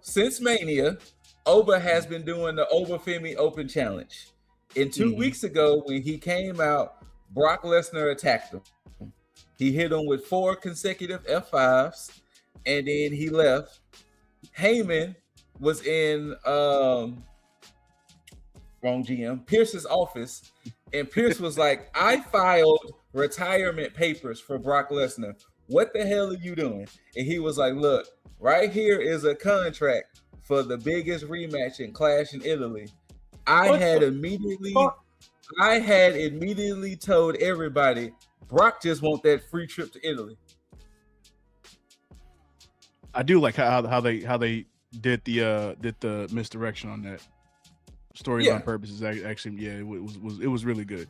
Since Mania, Oba has been doing the Oba Femi Open Challenge. And 2 weeks ago, when he came out, Brock Lesnar attacked him. He hit him with 4 consecutive F5s, and then he left. Heyman was in Pierce's office, and Pierce was like, I filed retirement papers for Brock Lesnar. What the hell are you doing? And he was like, look, right here is a contract for the biggest rematch in Clash in Italy. I had immediately told everybody, Brock just want that free trip to Italy. I do like how they did the misdirection on that storyline purposes. Actually, it was really good.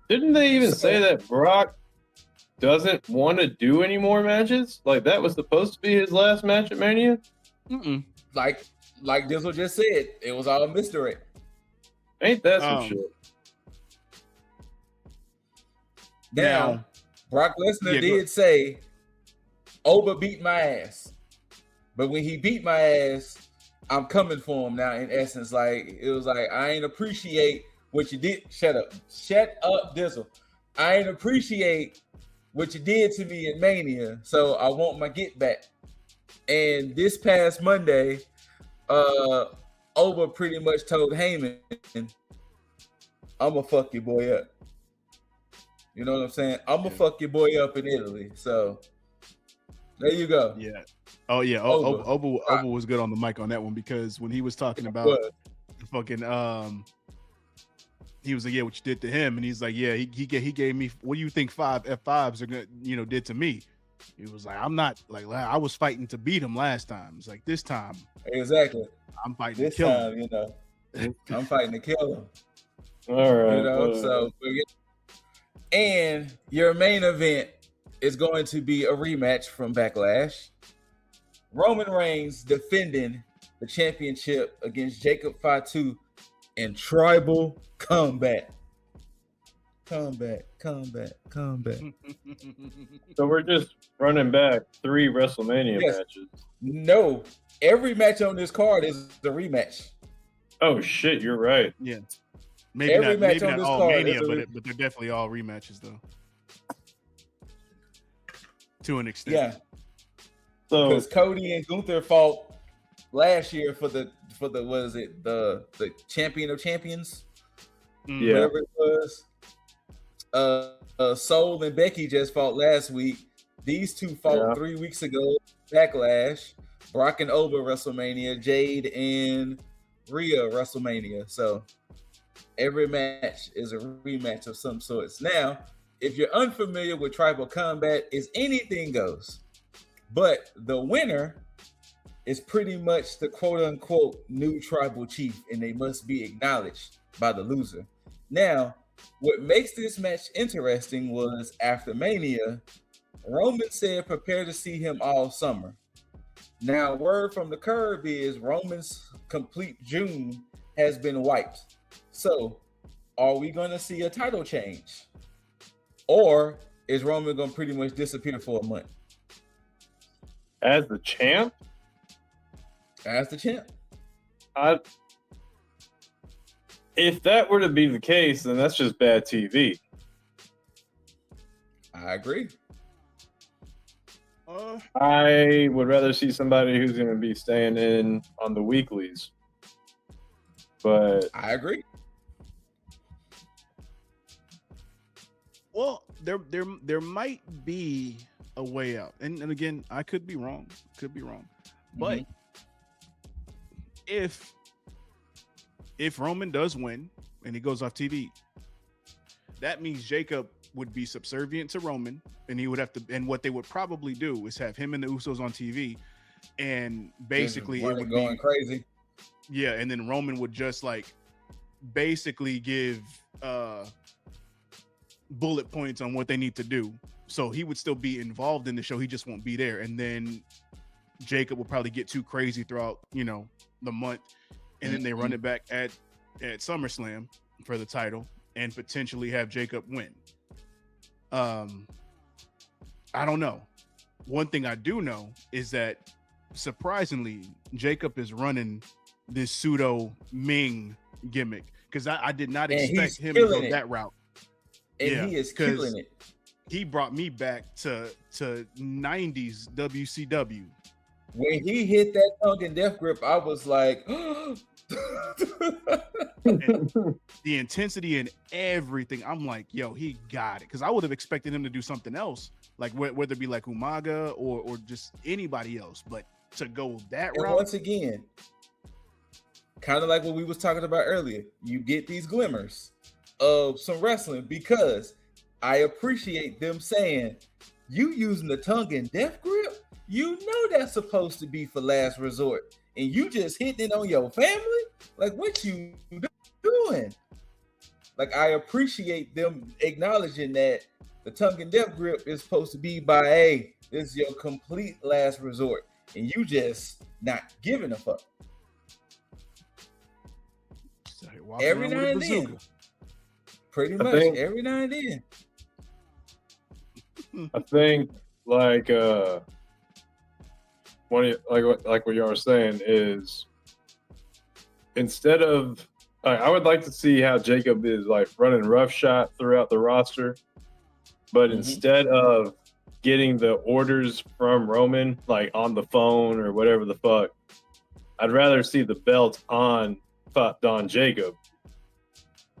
Didn't they even say that Brock doesn't want to do any more matches? Like that was supposed to be his last match at Mania? Like Dizzle just said, it was all misdirect. Ain't that some shit? Now, Brock Lesnar did say, Oba beat my ass. But when he beat my ass, I'm coming for him now, in essence. Like, it was like, I ain't appreciate what you did. Shut up, Dizzle. I ain't appreciate what you did to me in Mania, so I want my get back. And this past Monday, Oba pretty much told Heyman, I'ma fuck your boy up. You know what I'm saying? I'ma fuck your boy up in Italy. So there you go. Yeah. Oh yeah. Oba was good on the mic on that one because when he was talking about the fucking he was like, yeah, what you did to him, and he's like, yeah, he gave me. What do you think 5 F5s are gonna did to me? He was like, I'm not like I was fighting to beat him last time. It's like this time, exactly. I'm fighting this to kill time, him. I'm fighting to kill him. All right. So and your main event is going to be a rematch from Backlash. Roman Reigns defending the championship against Jacob Fatu in tribal combat. Combat. So we're just running back 3 WrestleMania matches. No, every match on this card is the rematch. Oh shit, you're right. Yeah. Maybe Every not, match maybe on not this all card Mania, is but they're definitely all rematches though. To an extent. Yeah. So Because Cody and Gunther fought last year for the what is it, the champion of champions? yeah. Whatever it was. Soul and Becky just fought last week. These two fought 3 weeks ago. Backlash. Brock and Oba WrestleMania. Jade and Rhea WrestleMania. So every match is a rematch of some sorts. Now, if you're unfamiliar with tribal combat, is anything goes. But the winner is pretty much the quote-unquote new tribal chief, and they must be acknowledged by the loser. Now, what makes this match interesting was after Mania, Roman said prepare to see him all summer. Now, word from the curb is Roman's complete June has been wiped. So, are we going to see a title change? Or is Roman going to pretty much disappear for a month? As the champ? As the champ. If that were to be the case, then that's just bad TV. I agree. I would rather see somebody who's going to be staying in on the weeklies. But I agree. Well, there might be a way out, and again, I could be wrong. But if Roman does win and he goes off TV, that means Jacob would be subservient to Roman, and he would have to. And what they would probably do is have him and the Usos on TV, and basically it would going crazy. Yeah, and then Roman would just like basically give bullet points on what they need to do. So he would still be involved in the show. He just won't be there. And then Jacob will probably get too crazy throughout, the month. And then they run it back at SummerSlam for the title and potentially have Jacob win. I don't know. One thing I do know is that surprisingly, Jacob is running this pseudo Ming gimmick because I did not expect him to go that route. And he is killing it. He brought me back to 90s WCW. When he hit that tongue and death grip, I was like, the intensity and everything. I'm like, yo, he got it. Because I would have expected him to do something else, like whether it be like Umaga or just anybody else. But to go that route. Once again, kind of like what we was talking about earlier, you get these glimmers of some wrestling because I appreciate them saying, you using the tongue and death grip? You know that's supposed to be for last resort. And you just hitting it on your family? Like, what you doing? Like, I appreciate them acknowledging that the tongue and death grip is supposed to be by, hey, this is your complete last resort. And you just not giving a fuck. Every now and then. Pretty much every now and then. I think like what y'all were saying is instead of I would like to see how Jacob is like running roughshod throughout the roster, but instead of getting the orders from Roman like on the phone or whatever the fuck, I'd rather see the belt on Jacob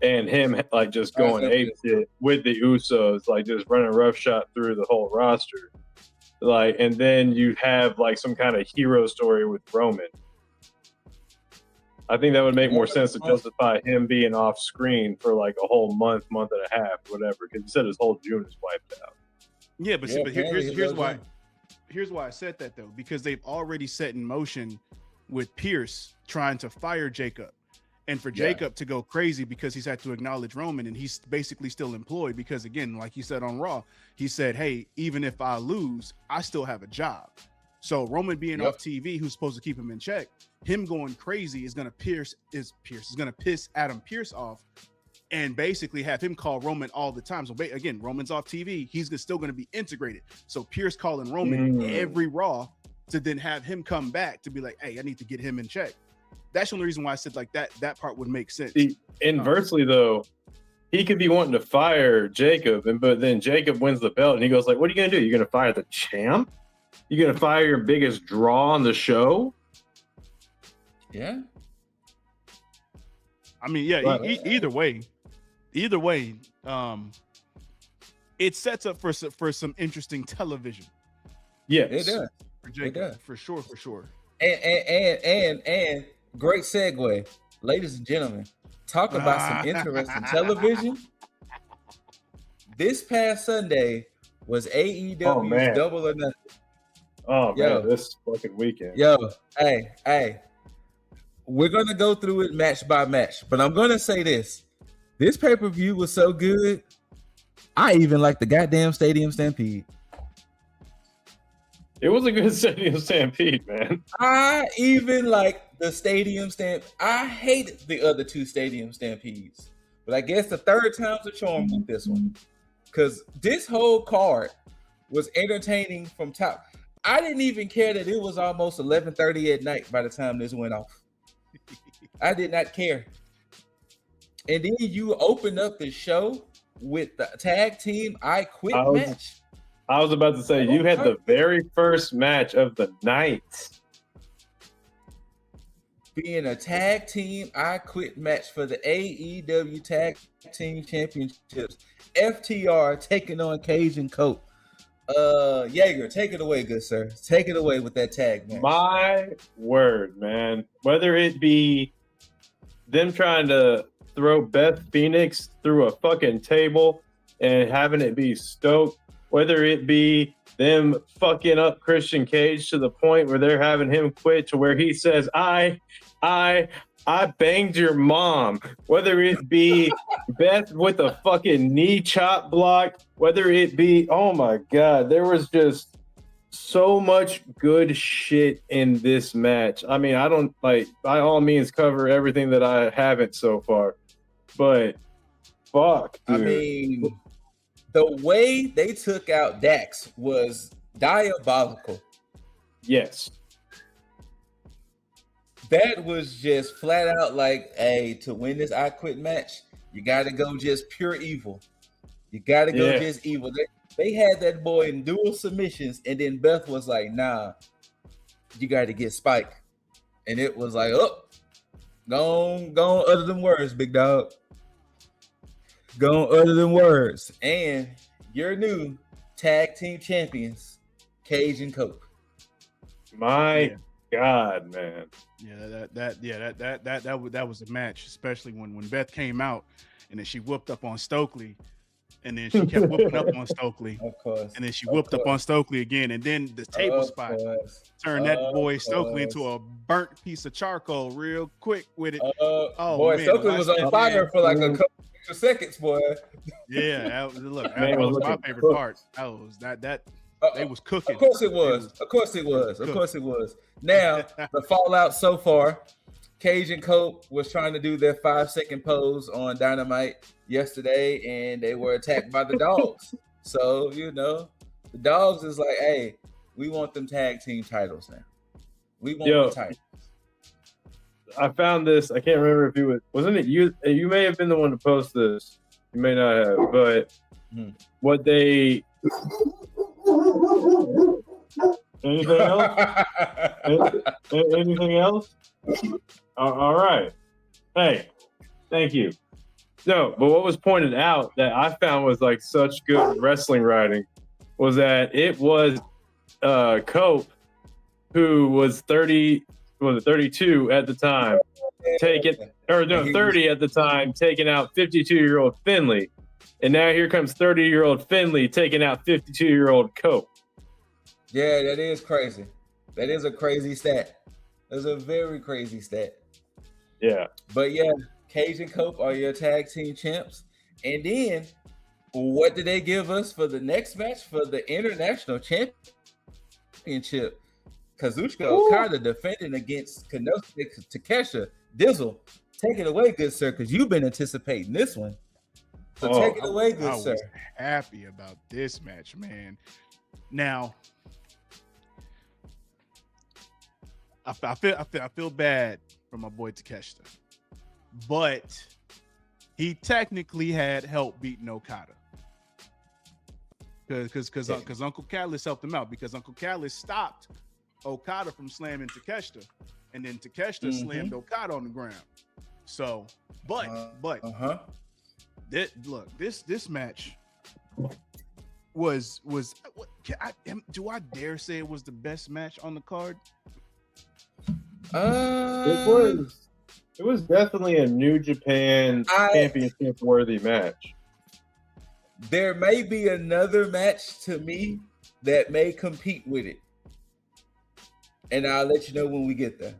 and him like just going ape shit with the Usos, like just running roughshod through the whole roster. Like, and then you have like some kind of hero story with Roman. I think that would make more sense to justify him being off screen for like a whole month and a half, whatever. Because you said his whole June is wiped out. Yeah, but here's why. Here's why I said that though, because they've already set in motion with Pierce trying to fire Jacob, and for Jacob to go crazy because he's had to acknowledge Roman, and he's basically still employed because, again, like he said on Raw, he said, "Hey, even if I lose, I still have a job." So Roman being off TV, who's supposed to keep him in check, him going crazy is gonna piss Adam Pearce off, and basically have him call Roman all the time. So again, Roman's off TV, he's still gonna be integrated. So Pierce calling Roman every Raw to then have him come back to be like, "Hey, I need to get him in check." That's the only reason why I said like that part would make sense. See, inversely though, he could be wanting to fire Jacob, but then Jacob wins the belt, and he goes like, "What are you gonna do? You're gonna fire the champ? You're gonna fire your biggest draw on the show?" Yeah. I mean, yeah. Either way, it sets up for some interesting television. Yes, it does. For Jacob, for sure. And great segue, ladies and gentlemen. Talk about some interesting television. This past Sunday was AEW's Double or Nothing. Oh man, this fucking weekend. Hey. We're gonna go through it match by match, but I'm gonna say this: this pay-per-view was so good. I even like the goddamn Stadium Stampede. It was a good Stadium Stampede, man. I even like the Stadium Stamp. I hate the other two Stadium Stampedes, but I guess the third time's a charm with this one, because this whole card was entertaining from top. I didn't even care that it was almost 11:30 at night by the time this went off. I did not care. And then you open up the show with the tag team I Quit match. I was about to say, you had the very first match of the night being a tag team I Quit match for the AEW Tag Team Championships. FTR taking on Cage and Cope. Jaeger, take it away, good sir. Take it away with that tag match. My word, man. Whether it be them trying to throw Beth Phoenix through a fucking table and having it be stoked, whether it be them fucking up Christian Cage to the point where they're having him quit, to where he says, I banged your mom, whether it be Beth with a fucking knee chop block, whether it be, oh my God, there was just so much good shit in this match. I mean, I don't like, by all means, cover everything that I haven't so far, but fuck, dude. I mean, the way they took out Dax was diabolical. Yes. That was just flat out like, hey, to win this I Quit match, you got to go just pure evil. You got to go just evil. They had that boy in dual submissions, and then Beth was like, nah, you got to get Spike. And it was like, oh, go on, other than words, big dog. Go on, other than words. And your new tag team champions, Cage and Cope. My God, man. Yeah, that was a match, especially when Beth came out and then she whooped up on Stokely, and then she kept whooping up on Stokely, of course, and then she whooped up on Stokely again, and then the table spot turned that boy Stokely into a burnt piece of charcoal real quick with it. Boy, man, Stokely was on fire for like a couple extra seconds, boy. Yeah, that was my favorite part. They was cooking. Of course it was. Now, the fallout so far, Cage and Cope was trying to do their 5-second pose on Dynamite yesterday, and they were attacked by the Dogs. So, the Dogs is like, hey, we want them tag team titles now. We want the titles. I found this. I can't remember if wasn't it you? You may have been the one to post this. You may not have, but what they... Anything else? Anything else? All right. Hey, thank you. No, but what was pointed out that I found was like such good wrestling writing was that it was Cope, who was 32 at the time, taking 30 at the time, taking out 52-year-old Finley, and now here comes 30-year-old Finley taking out 52-year-old Cope. Yeah, that is crazy. That is a crazy stat. That's a very crazy stat. Yeah. But yeah, Cage and Cope are your tag team champs. And then what did they give us for the next match for the international championship? Kazuchika Okada defending against Konosuke Takeshita. Dizzle, take it away, good sir, because you've been anticipating this one. So take it away, good sir. I was happy about this match, man. Now, I feel bad for my boy Takeshita, but he technically had help beating Okada because Uncle Callis helped him out because Uncle Callis stopped Okada from slamming Takeshita, and then Takeshita slammed Okada on the ground. So, this match was do I dare say it was the best match on the card? It was definitely a New Japan championship worthy match. There may be another match to me that may compete with it. And I'll let you know when we get there.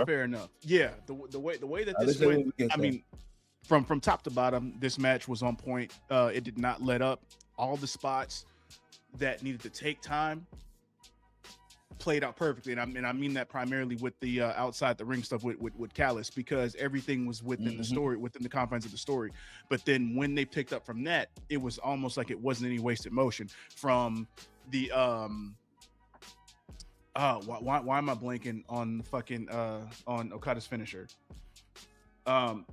Fair enough. Yeah, the way that this went, I mean, from top to bottom, this match was on point. It did not let up. All the spots that needed to take time played out perfectly, and I mean that primarily with the outside the ring stuff with Callis, because everything was within the story, within the confines of the story. But then when they picked up from that, it was almost like it wasn't any wasted motion from the why am I blanking on the fucking on Okada's finisher?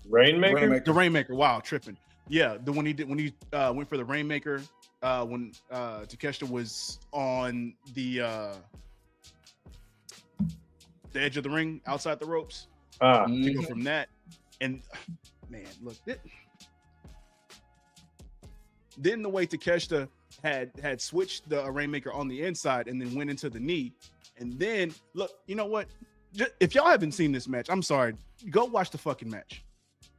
Rainmaker? The Rainmaker. Wow, tripping. Yeah, the one he did when he went for the Rainmaker when Takeshita was on the edge of the ring outside the ropes. To go from that, and man, look, then the way Takeshita had switched the Rainmaker on the inside and then went into the knee. And then, look, you know what? If y'all haven't seen this match, I'm sorry. Go watch the fucking match.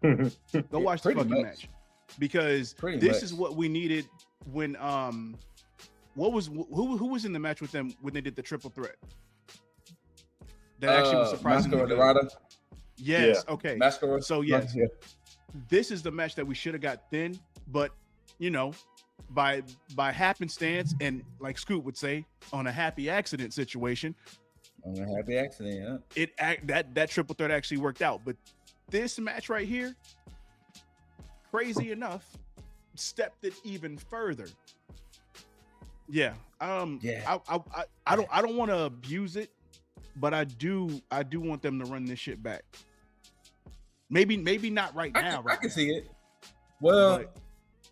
Go watch the fucking match. Because this is what we needed when who was in the match with them when they did the triple threat? That actually was surprisingly good. Yes, yeah. Okay. Mascara. So yes. Yeah. This is the match that we should have got then, but you know, by happenstance and like Scoot would say, on a happy accident situation. On a happy accident, yeah. That triple threat actually worked out. But this match right here, crazy enough, stepped it even further. Yeah. Yeah. I don't want to abuse it, but I do want them to run this shit back. Maybe not right now. I can see it. Well,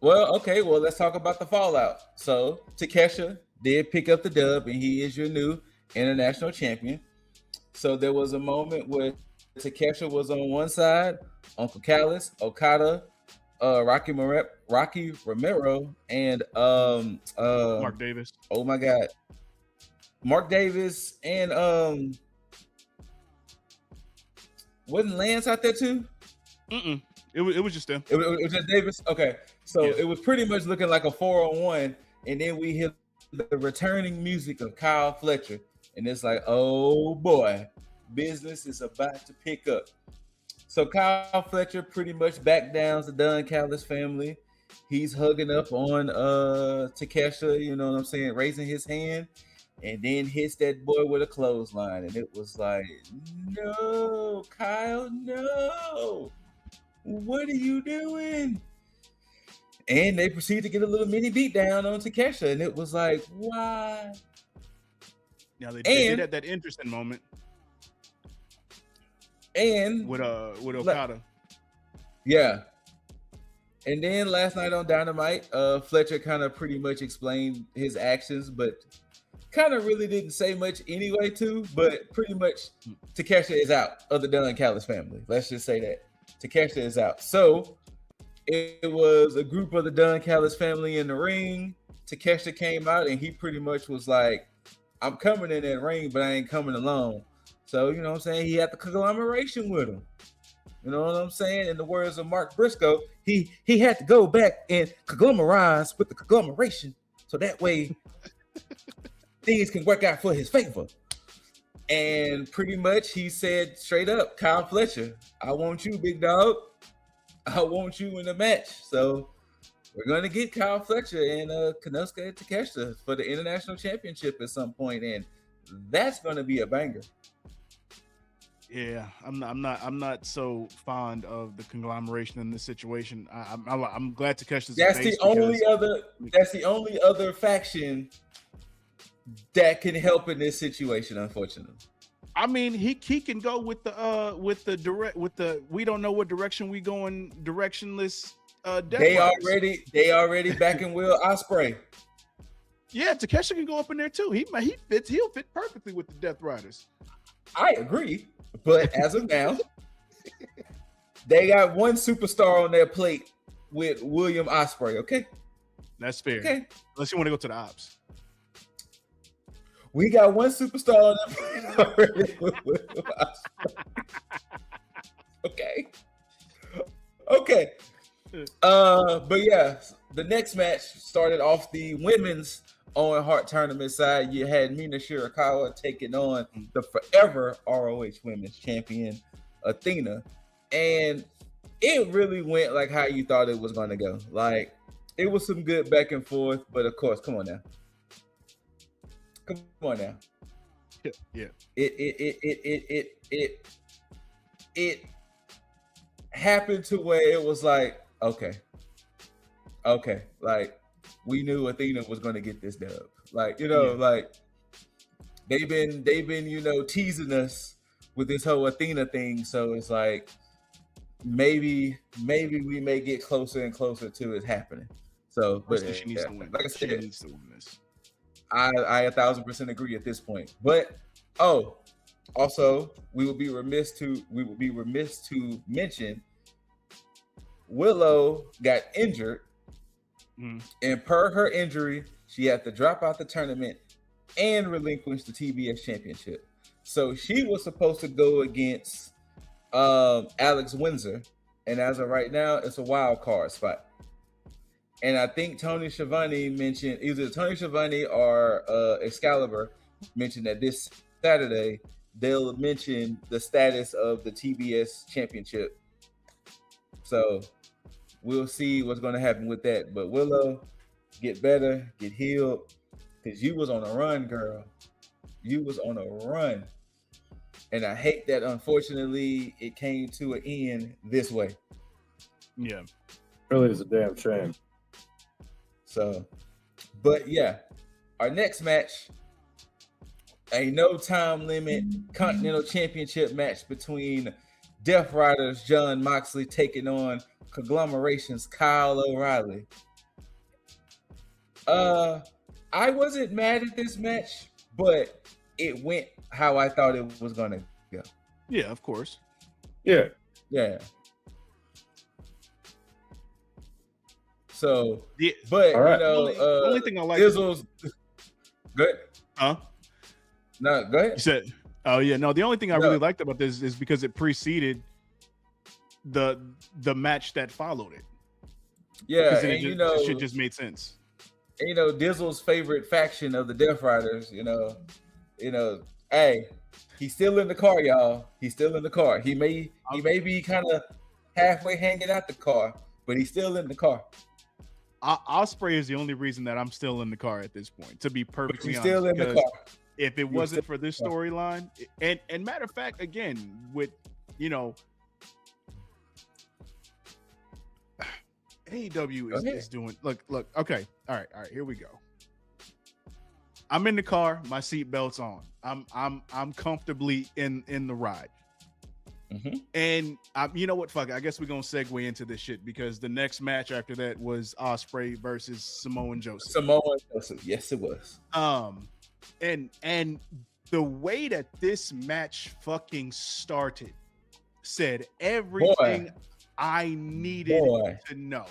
okay. Well, let's talk about the fallout. So Takeshita did pick up the dub, and he is your new international champion. So there was a moment where Takeshita was on one side, Uncle Callis, Okada, Rocky Romero, and Mark Davis. Oh my God, Mark Davis, and wasn't Lance out there too? It was just them. It was just Davis. Okay, so It was pretty much looking like a 4-on-1, and then we hit the returning music of Kyle Fletcher, and it's like, oh boy, business is about to pick up. So Kyle Fletcher pretty much back down the Don Callis family. He's hugging up on Takeshita, you know what I'm saying, raising his hand, and then hits that boy with a clothesline, and it was like, no, Kyle, no. What are you doing? And they proceed to get a little mini beat down on Takeshita, and it was like, why? Now they did have that interesting moment. And with Okada. Yeah. And then last night on Dynamite, Fletcher kind of pretty much explained his actions, but kind of really didn't say much anyway too. But pretty much Takeshita is out of the Don Callis family. Let's just say that. Takeshita is out. So it was a group of the Don Callis family in the ring. Takeshita came out and he pretty much was like, I'm coming in that ring, but I ain't coming alone. So, you know what I'm saying? He had the conglomeration with him. You know what I'm saying? In the words of Mark Briscoe, he had to go back and conglomerize with the conglomeration. So that way things can work out for his favor. And pretty much he said straight up, Kyle Fletcher, I want you, big dog. I want you in the match. So we're going to get Kyle Fletcher and Konosuke Takeshita for the international championship at some point, and that's going to be a banger. Yeah, I'm not so fond of the conglomeration in this situation. I'm glad Takeshita's. That's the only other faction that can help in this situation, unfortunately. I mean, he can go with the we don't know what direction we going, directionless. They already backing Will Ospreay. Yeah, Takeshita can go up in there too. He'll fit perfectly with the Death Riders. I agree, but as of now, they got one superstar on their plate with William Ospreay. Okay, that's fair. Okay, unless you want to go to the Ops. We got one superstar on their plate already with William Ospreay. Okay. But yeah, the next match started off the women's Owen Hart tournament side. You had Mina Shirakawa taking on the forever ROH Women's Champion Athena, and it really went like how you thought it was going to go. Like, it was some good back and forth, but of course, come on now. Yeah. It happened to where it was like, okay, like we knew Athena was going to get this dub. Like, like they've been, teasing us with this whole Athena thing. So it's like, maybe we may get closer and closer to it happening. So, but she needs to win. Like I said, she needs to win this. I 1,000% agree at this point. But also we would be remiss to mention Willow got injured, and per her injury, she had to drop out the tournament and relinquish the TBS championship. So she was supposed to go against Alex Windsor, and as of right now, it's a wild card spot. And I think Tony Schiavone mentioned, either Tony Schiavone or Excalibur mentioned that this Saturday they'll mention the status of the TBS championship. So we'll see what's going to happen with that. But Willow, get better, get healed, because you was on a run, girl. You was on a run. And I hate that, unfortunately, it came to an end this way. Yeah. Really is a damn shame. So, but yeah, our next match, a no time limit Continental Championship match between Death Riders John Moxley taking on Conglomeration's Kyle O'Reilly. I wasn't mad at this match, but it went how I thought it was gonna go. Yeah, of course. Yeah. So, yeah. But right. The only thing I like. Dizzle's good. Huh? No, go ahead. You said, oh yeah, no. The only thing I really liked about this is because it preceded the match that followed it. Yeah, and it shit just made sense. And, Dizzle's favorite faction of the Death Riders. Hey, he's still in the car, y'all. He's still in the car. He may be kind of halfway hanging out the car, but he's still in the car. Ospreay is the only reason that I'm still in the car at this point, to be perfectly honest. Still in the car. If it wasn't for this storyline, and matter of fact, again, with AEW is doing look, okay, all right, here we go. I'm in the car, my seatbelt's on. I'm comfortably in the ride. Mm-hmm. And you know what? Fuck it. I guess we're gonna segue into this shit because the next match after that was Ospreay versus Samoa Joseph. Yes, it was. And the way that this match fucking started said everything I needed Boy. to know.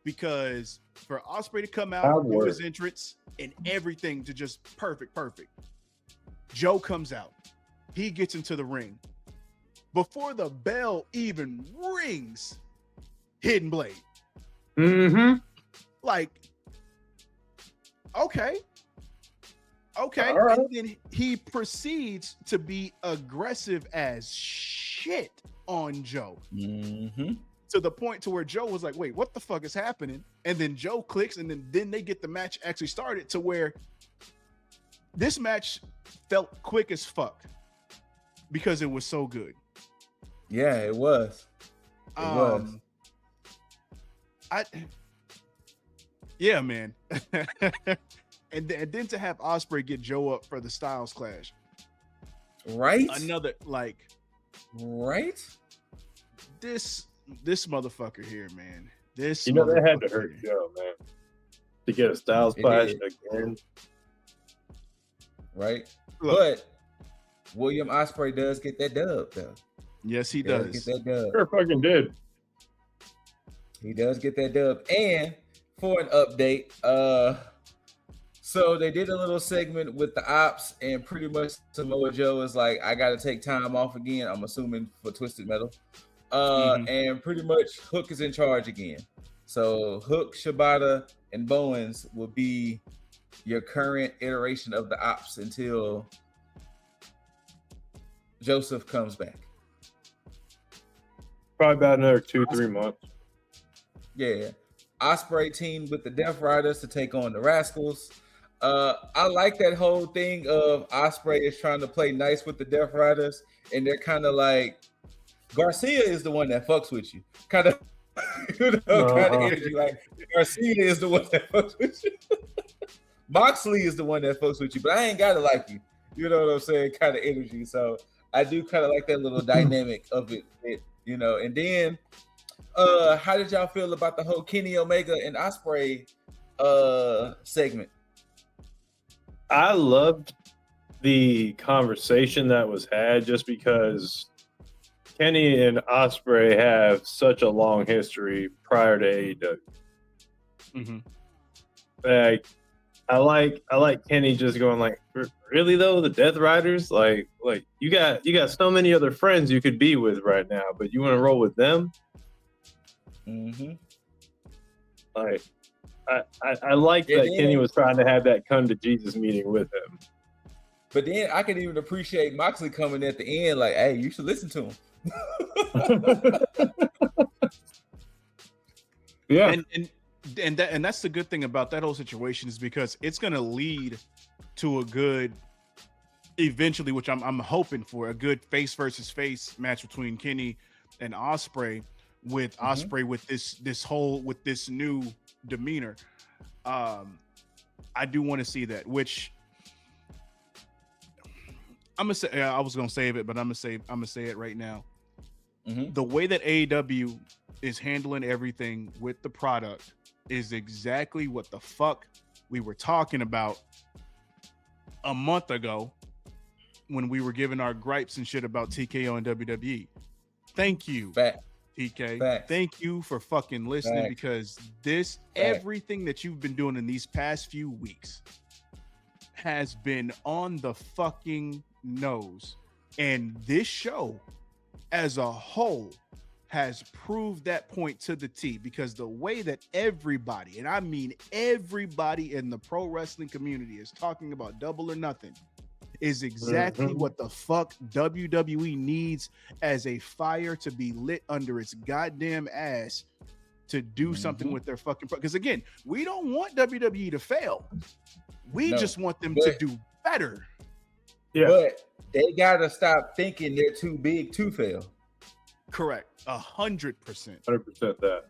Because for Ospreay to come out, do his entrance, and everything to just perfect. Joe comes out. He gets into the ring. Before the bell even rings, Hidden Blade. Mm-hmm. Like, okay. All right. And then he proceeds to be aggressive as shit on Joe. Mm-hmm. To the point to where Joe was like, wait, what the fuck is happening? And then Joe clicks, and then they get the match actually started, to where this match felt quick as fuck because it was so good. Yeah, it was. Yeah, man. and then to have Ospreay get Joe up for the Styles Clash. Right? Another, like, right? This motherfucker here, man. This You know, they had to motherfucker hurt here. Joe, man, to get a Styles It Clash did. again. Right? Look. But William Ospreay does get that dub, though. Yes, he Does does. get that dub. Sure fucking did. He does get that dub. And for an update, so they did a little segment with the ops, and pretty much Samoa Joe is like, I gotta take time off again. I'm assuming for Twisted Metal. And pretty much Hook is in charge again. So Hook, Shibata, and Bowens will be your current iteration of the ops until Joseph comes back. Probably about another 2-3 months. Yeah. Ospreay teamed with the Death Riders to take on the Rascals. I like that whole thing of Ospreay is trying to play nice with the Death Riders, and they're kind of like, Garcia is the one that fucks with you. Kind of, kind of energy. Like, Garcia is the one that fucks with you. Moxley is the one that fucks with you, but I ain't gotta like you. You know what I'm saying? Kind of energy. So I do kind of like that little dynamic of it, you know. And then, how did y'all feel about the whole Kenny Omega and Ospreay segment? I loved the conversation that was had, just because Kenny and Ospreay have such a long history prior to AEW. Mm-hmm. Like, I like Kenny just going like, really though, the Death Riders, like you got so many other friends you could be with right now, but you want to roll with them? Mm-hmm. Like, I like that Kenny was trying to have that come to Jesus meeting with him. But then I can even appreciate Moxley coming at the end, like, hey, you should listen to him. Yeah. And that's the good thing about that whole situation, is because it's gonna lead to a good, eventually, which I'm hoping for, a good face versus face match between Kenny and Ospreay, with Ospreay with this new demeanor. I do want to see that, which I'm gonna say, I was gonna save it, but I'm gonna say it right now. The way that AEW is handling everything with the product is exactly what the fuck we were talking about a month ago when we were giving our gripes and shit about TKO and WWE. Thank you, TK. Facts. Thank you for fucking listening, because everything that you've been doing in these past few weeks has been on the fucking nose. And this show as a whole has proved that point to the T, because the way that everybody, and I mean everybody in the pro wrestling community, is talking about Double or Nothing is exactly what the fuck WWE needs as a fire to be lit under its goddamn ass to do something with their fucking, because again, we don't want WWE to fail. We just want them to do better. Yeah. But they gotta stop thinking they're too big to fail. Correct. 100%. 100% that.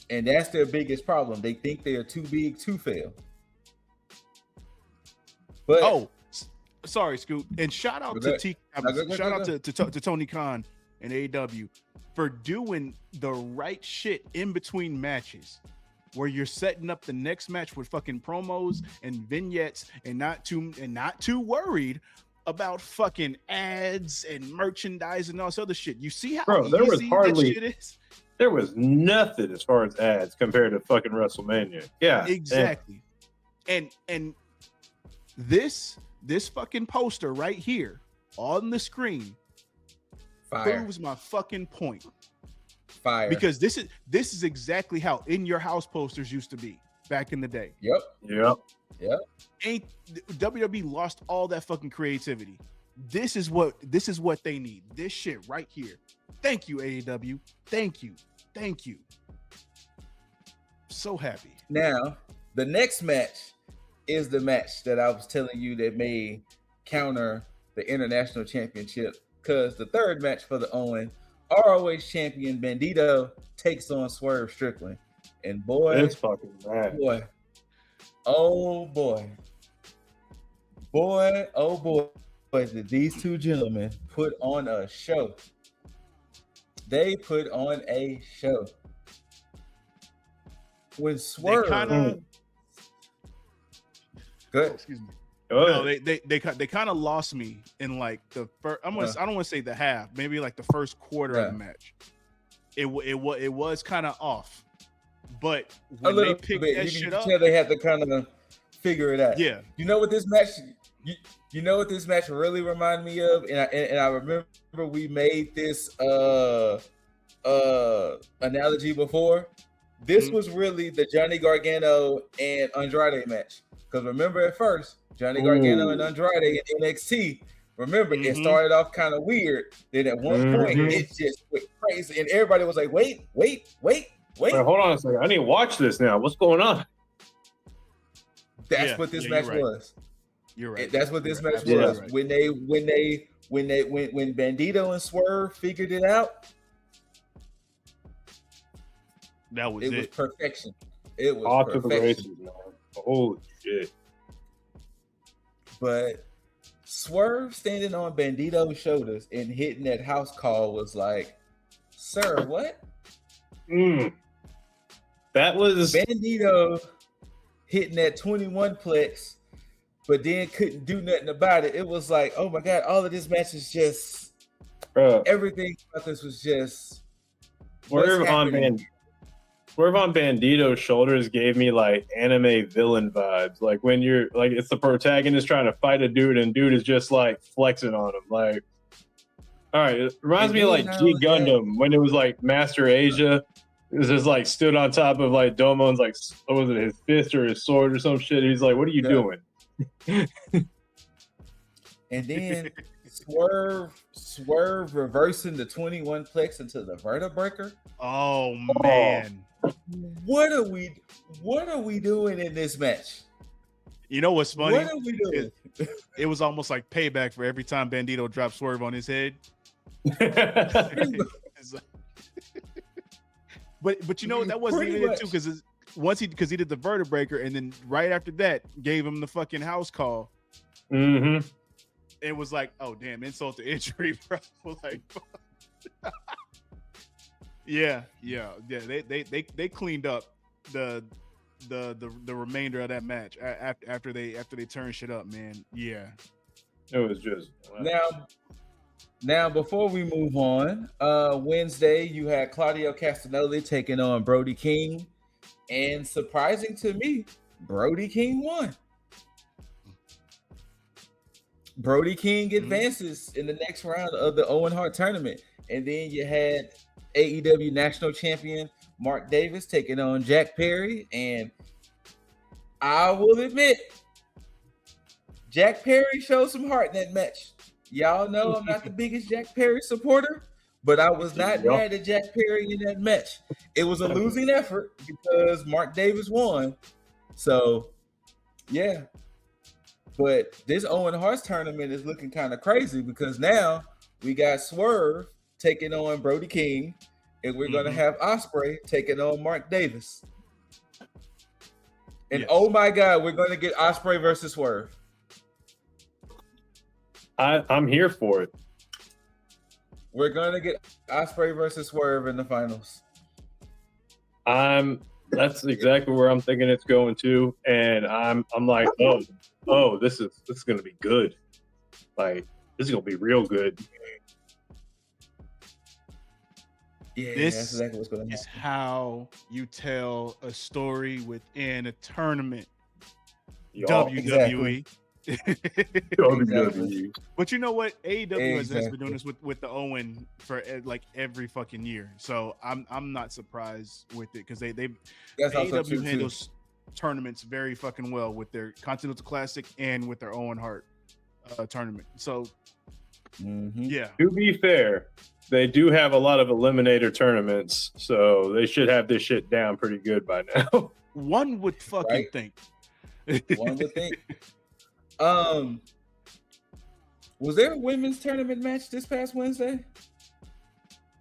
And that's their biggest problem. They think they are too big to fail. But sorry, Scoot. And shout out to Tony Khan and AEW for doing the right shit in between matches, where you're setting up the next match with fucking promos and vignettes, and not too worried about fucking ads and merchandise and all this other shit. You see how Bro, there was easy hardly- that shit is? There was nothing as far as ads compared to fucking WrestleMania. Yeah, Exactly. And this fucking poster right here on the screen Fire. proves my fucking point. Fire. Because this is exactly how in your house posters used to be back in the day. Yep. Yep. Ain't WWE lost all that fucking creativity. This is what they need. This shit right here. Thank you, AEW. Thank you. So happy. Now, the next match is the match that I was telling you that may counter the international championship, because the third match for the Owen, ROH champion Bandito takes on Swerve Strickland. And boy, It's fucking mad. boy, oh boy, did these two gentlemen put on a show. They put on a show. When Swerve, good. Excuse me. Go No, ahead. they kind of lost me in like the first. I don't want to say the half, maybe like the first quarter of the match. It was kind of off, but when they picked that shit up, they had to kind of figure it out. yeah, You know what this match? You know what this match really reminded me of, and I remember we made this analogy before. This was really the Johnny Gargano and Andrade match. Because remember, at first, Johnny Gargano and Andrade in NXT. Remember, it started off kind of weird. Then at one point, it just went crazy, and everybody was like, "Wait!" Wait, hold on a second. I need to watch this now. What's going on? That's what this match was. You're right. That's what this match Absolutely was. right. When Bandito and Swerve figured it out, That was it was it. perfection. It was Off to the races, perfection. man. Holy shit. But Swerve standing on Bandito's shoulders and hitting that house call was like, "Sir, what?" That was Bandito hitting that 21 plex, but then couldn't do nothing about it. It was like, oh my God, all of this match is just, bro. everything about this was just, Swerve on Bandito's shoulders gave me like anime villain vibes. Like when you're like, it's the protagonist trying to fight a dude and dude is just like flexing on him. Like, all right, it reminds me of like G Gundam when it was like Master Asia. It was just like stood on top of like Domon's like, what was it, his fist or his sword or some shit. He's like, what are you doing? And then Swerve reversing the 21 plex into the vertebreaker. Oh man. What are we doing in this match? You know what's funny? What are we doing? It was almost like payback for every time Bandito dropped Swerve on his head. But you know that wasn't Pretty even much. it too, because he did the vertebreaker and then right after that gave him the fucking house call. Mm-hmm. It was like, oh damn, insult to injury, bro. Like, yeah. They cleaned up the remainder of that match after they turned shit up, man. Yeah. It was just Now, before we move on, Wednesday you had Claudio Castagnoli taking on Brody King, and surprising to me, Brody King won. Brody King advances in the next round of the Owen Hart tournament, and then you had AEW National Champion Mark Davis taking on Jack Perry, and I will admit, Jack Perry showed some heart in that match. Y'all know I'm not the biggest Jack Perry supporter, but I was not mad at Jack Perry in that match. It was a losing effort because Mark Davis won. So, yeah. But this Owen Hart tournament is looking kind of crazy because now we got Swerve taking on Brody King, and we're going to have Ospreay taking on Mark Davis. And oh my God, we're going to get Ospreay versus Swerve. I'm here for it. We're going to get Ospreay versus Swerve in the finals. That's exactly where I'm thinking it's going to, and I'm like, oh, this is going to be good. Like, this is gonna be real good. Yeah, This that's exactly what's going to is happen. how you tell a story within a tournament. Y'all, WWE. WWE. But you know what? AEW has been Exactly. doing this with the Owen for like every fucking year. So I'm not surprised with it because they That's also true AEW too. handles tournaments very fucking well with their Continental Classic and with their Owen Hart tournament. So Mm-hmm. yeah, To be fair, they do have a lot of eliminator tournaments, so they should have this shit down pretty good by now. one would fucking Right. think. One would think. Was there a women's tournament match this past Wednesday?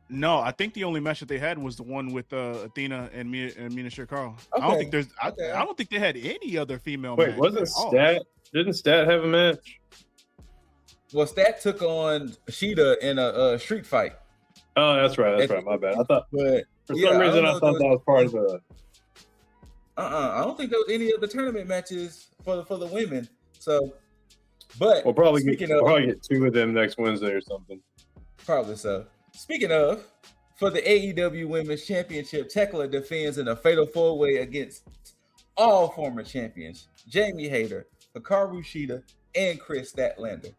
No, I think the only match that they had was the one with Athena and Mina Shakara. I don't Okay, think there's. okay. I don't think they had any other female. Wait, match wasn't at all. Stat? Didn't Stat have a match? Well, Stat took on Sheeta in a street fight, Oh, that's right. That's right. My bad. I thought but for yeah, some I reason don't I know thought if that was part of the. I don't think there was any other tournament matches for the women. So, but We'll probably speaking get two of them next Wednesday or something. probably so. Speaking of, for the AEW Women's Championship, Tekla defends in a fatal four-way against all former champions: Jamie Hayter, Hikaru Shida, and Chris Statlander.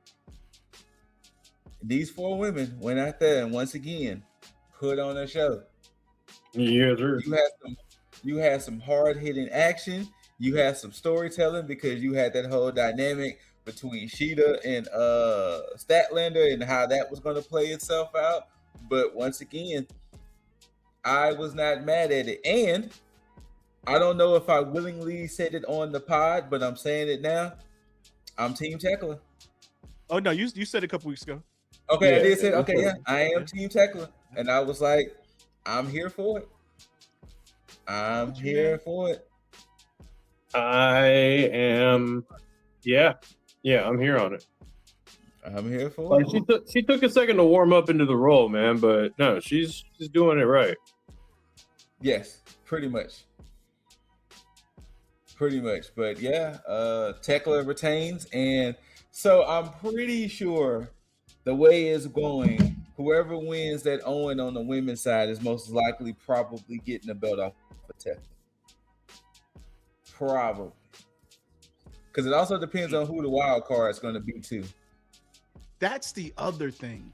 These four women went out there and once again put on a show. Yeah, sure. You had some hard-hitting action. You had some storytelling because you had that whole dynamic between Sheeta and Statlander and how that was going to play itself out. But once again, I was not mad at it. And I don't know if I willingly said it on the pod, but I'm saying it now. I'm Team Tekla. Oh no, you said it a couple weeks ago. Okay, I Yeah, did say, yeah, okay, yeah, I am Team Tekla. And I was like, I'm here for it. I'm here for it. I am. Yeah, I'm here on it. I'm here for Like it. she took a second to warm up into the role, man, but no, she's doing it right. Yes, pretty much. But yeah, Tekla retains. And so I'm pretty sure the way it's going, whoever wins that Owen on the women's side is most likely probably getting the belt off of Tekla. Probably. Because it also depends on who the wild card is going to be too. That's the other thing,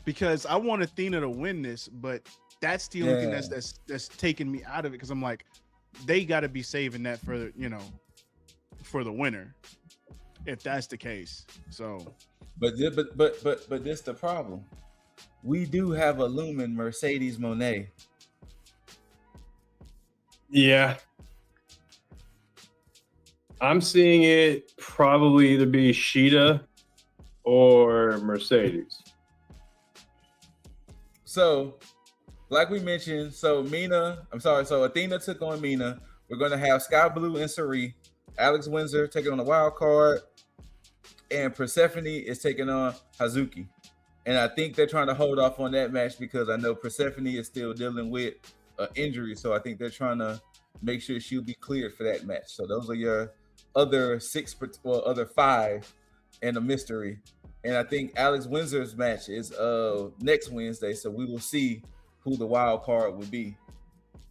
because I want Athena to win this, but that's the only thing that's taking me out of it. Because I'm like, they got to be saving that for for the winner, if that's the case. So, But this the problem. We do have a looming Mercedes Moné. Yeah. I'm seeing it probably either be Sheeta or Mercedes. So, like we mentioned, so Athena took on Mina. We're going to have Sky Blue and Sari. Alex Windsor taking on the wild card. And Persephone is taking on Hazuki. And I think they're trying to hold off on that match because I know Persephone is still dealing with an injury. So I think they're trying to make sure she'll be cleared for that match. So those are your other five and a mystery. And I think Alex Windsor's match is next Wednesday. So we will see who the wild card would be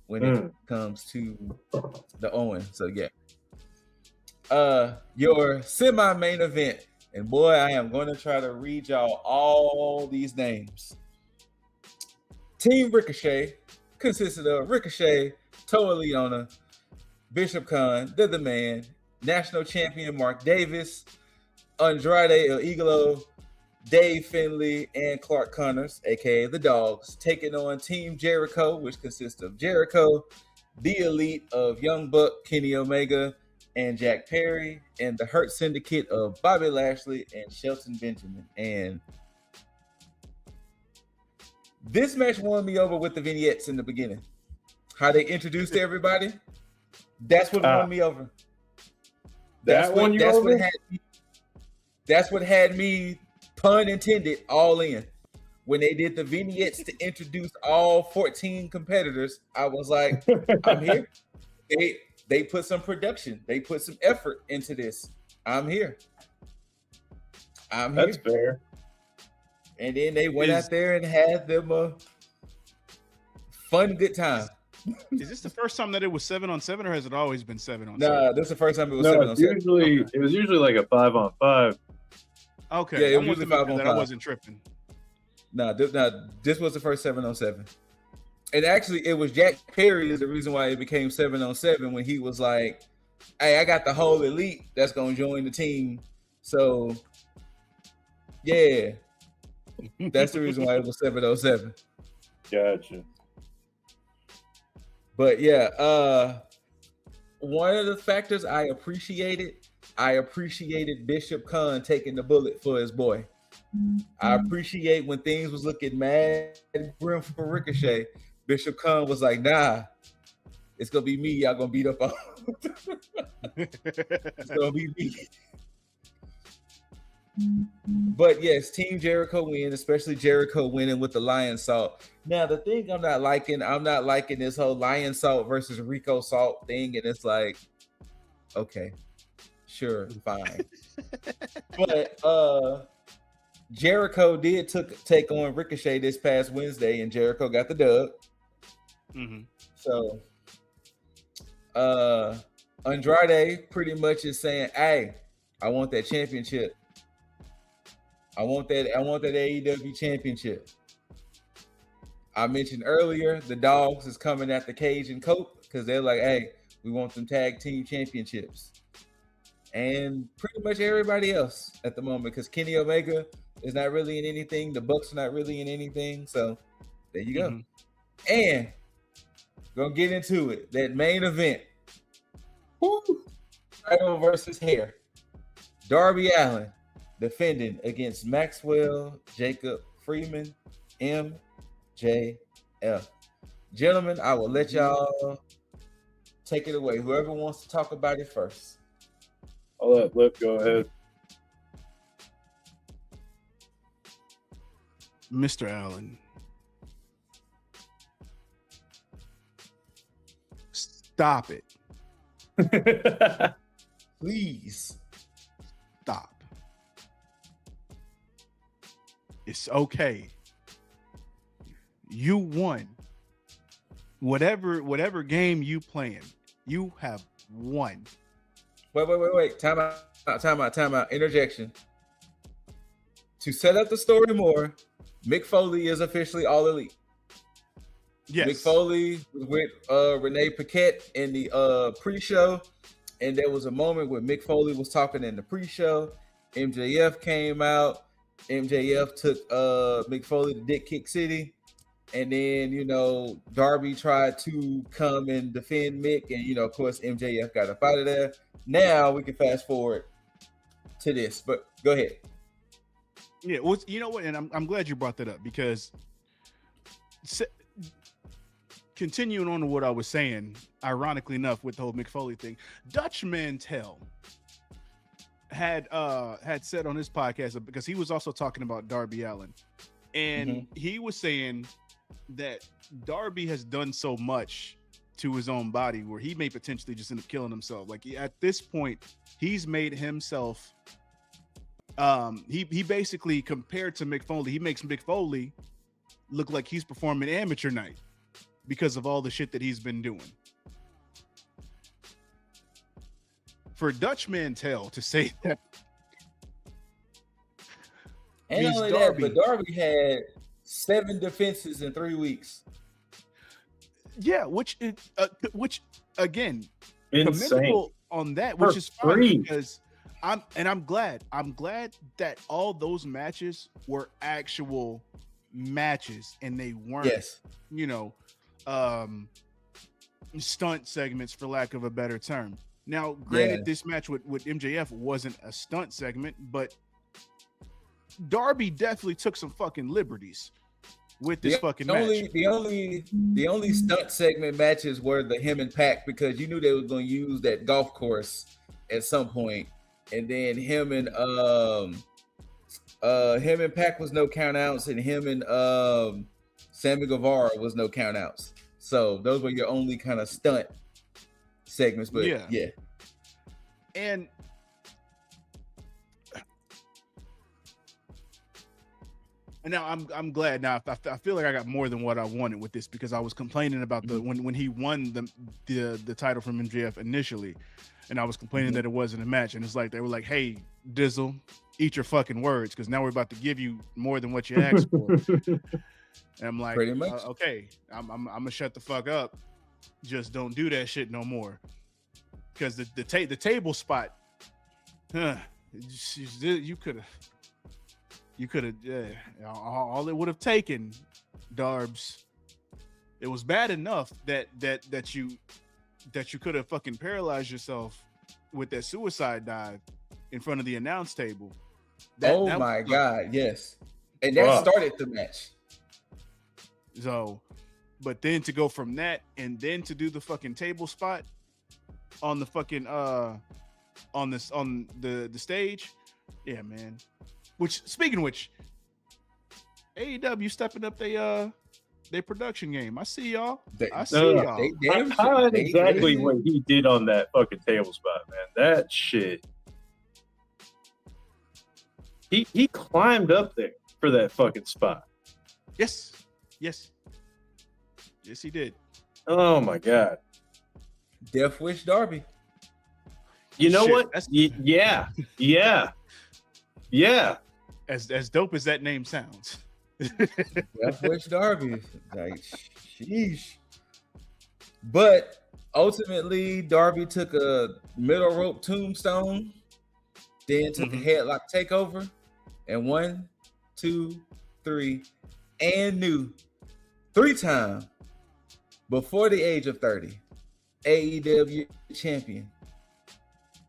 when it comes to the Owen. So yeah. Your semi-main event. And boy, I am going to try to read y'all all these names. Team Ricochet consisted of Ricochet, Toa Leona, Bishop Khan, The Man, National Champion Mark Davis, Andrade El Iglo, Dave Finley, and Clark Connors, aka the Dogs, taking on Team Jericho, which consists of Jericho, the Elite of Young Buck, Kenny Omega, and Jack Perry, and the Hurt Syndicate of Bobby Lashley and Shelton Benjamin. And this match won me over with the vignettes in the beginning. How they introduced everybody, that's what won me over. That's what had me, pun intended, all in. When they did the vignettes to introduce all 14 competitors, I was like, I'm here. They put some production. They put some effort into this. I'm here. I'm here. That's fair. And then they went out there and had them a fun, good time. Is this the first time that it was 7-on-7, or has it always been 7-on-7? Nah, this is the first time it was No, 7-on-7. it was usually like a 5-on-5. Okay, Yeah, it I was want to usually make sure 5-on-5. that I wasn't tripping. Nah, this was the first 7-on-7. And actually, it was Jack Perry is the reason why it became 7-on-7 when he was like, "Hey, I got the whole elite that's gonna join the team." So, yeah, that's the reason why it was 7-on-7. Gotcha. But yeah, one of the factors I appreciated Bishop Khan taking the bullet for his boy. I appreciate when things was looking mad and grim for Ricochet. Bishop Khan was like, "Nah, it's gonna be me. Y'all gonna beat up on." It's gonna be me. But yes, Team Jericho win, especially Jericho winning with the Lion Salt. Now, the thing I'm not liking this whole Lion Salt versus Rico Salt thing, and it's like, okay, sure, fine. But Jericho did take on Ricochet this past Wednesday, and Jericho got the dub. Mm-hmm. So Andrade pretty much is saying, "Hey, I want that championship. I want that AEW championship." I mentioned earlier the Dogs is coming at the Cage and Cope because they're like, "Hey, we want them tag team championships." And pretty much everybody else at the moment, because Kenny Omega is not really in anything. The Bucks are not really in anything. So there you go. Mm-hmm. And gonna get into it. That main event. Woo! Title versus hair. Darby Allin defending against Maxwell Jacob Freeman, MJF. Gentlemen, I will let y'all take it away. Whoever wants to talk about it first. I'll let Lip go ahead. Mr. Allen, stop it. Please. Stop. It's okay. You won. Whatever game you playing, you have won. Wait. Time out. Interjection. To set up the story more, Mick Foley is officially all elite. Yes. Mick Foley was with Renee Paquette in the pre-show, and there was a moment where Mick Foley was talking in the pre-show. MJF came out. MJF took Mick Foley to Dick Kick City, and then Darby tried to come and defend Mick, and of course MJF got up out of there. Now we can fast forward to this, but go ahead. Yeah, well, you know what, and I'm glad you brought that up, because continuing on to what I was saying, ironically enough, with the whole Mick Foley thing, Dutch Mantel had said on his podcast, because he was also talking about Darby Allin, and he was saying that Darby has done so much to his own body where he may potentially just end up killing himself. Like, at this point, he's made himself he basically, compared to Mick Foley, he makes Mick Foley look like he's performing amateur night because of all the shit that he's been doing. For Dutch Mantel to say that, and not only that, but Darby had 7 defenses in 3 weeks. Yeah, which again, insane commendable on that, which is fine, free. Because I'm glad that all those matches were actual matches and they weren't, stunt segments, for lack of a better term. Now, granted, this match with MJF wasn't a stunt segment, but Darby definitely took some fucking liberties with this match. The only stunt segment matches were the him and Pac, because you knew they were going to use that golf course at some point. And then him and Pac was no count outs, and him and Sammy Guevara was no count outs. So those were your only kind of stunt segments. But yeah. And And now I'm glad. Now I feel like I got more than what I wanted with this because I was complaining about the when he won the title from MJF initially, and I was complaining that it wasn't a match, and it's like they were like, "Hey, Dizzle, eat your fucking words," because now we're about to give you more than what you asked for. And I'm like, Pretty much. Okay, I'm gonna shut the fuck up. Just don't do that shit no more. Because the table spot, you could have, all it would have taken, Darbs. It was bad enough that you could have fucking paralyzed yourself with that suicide dive in front of the announce table. My God, yes. And that started the match. So, but then to go from that and then to do the fucking table spot on the fucking on the stage, yeah, man. Which, speaking of which, AEW stepping up their production game. I see y'all. I see y'all. I highlight exactly what he did on that fucking table spot, man. That shit. He climbed up there for that fucking spot. Yes, he did. Oh my God. Death Wish Darby. You know what? Yeah. As dope as that name sounds. Death Wish Darby. Like, sheesh. But ultimately, Darby took a middle rope tombstone, then took a headlock takeover, and 1, 2, 3, and new 3-time before the age of 30 AEW champion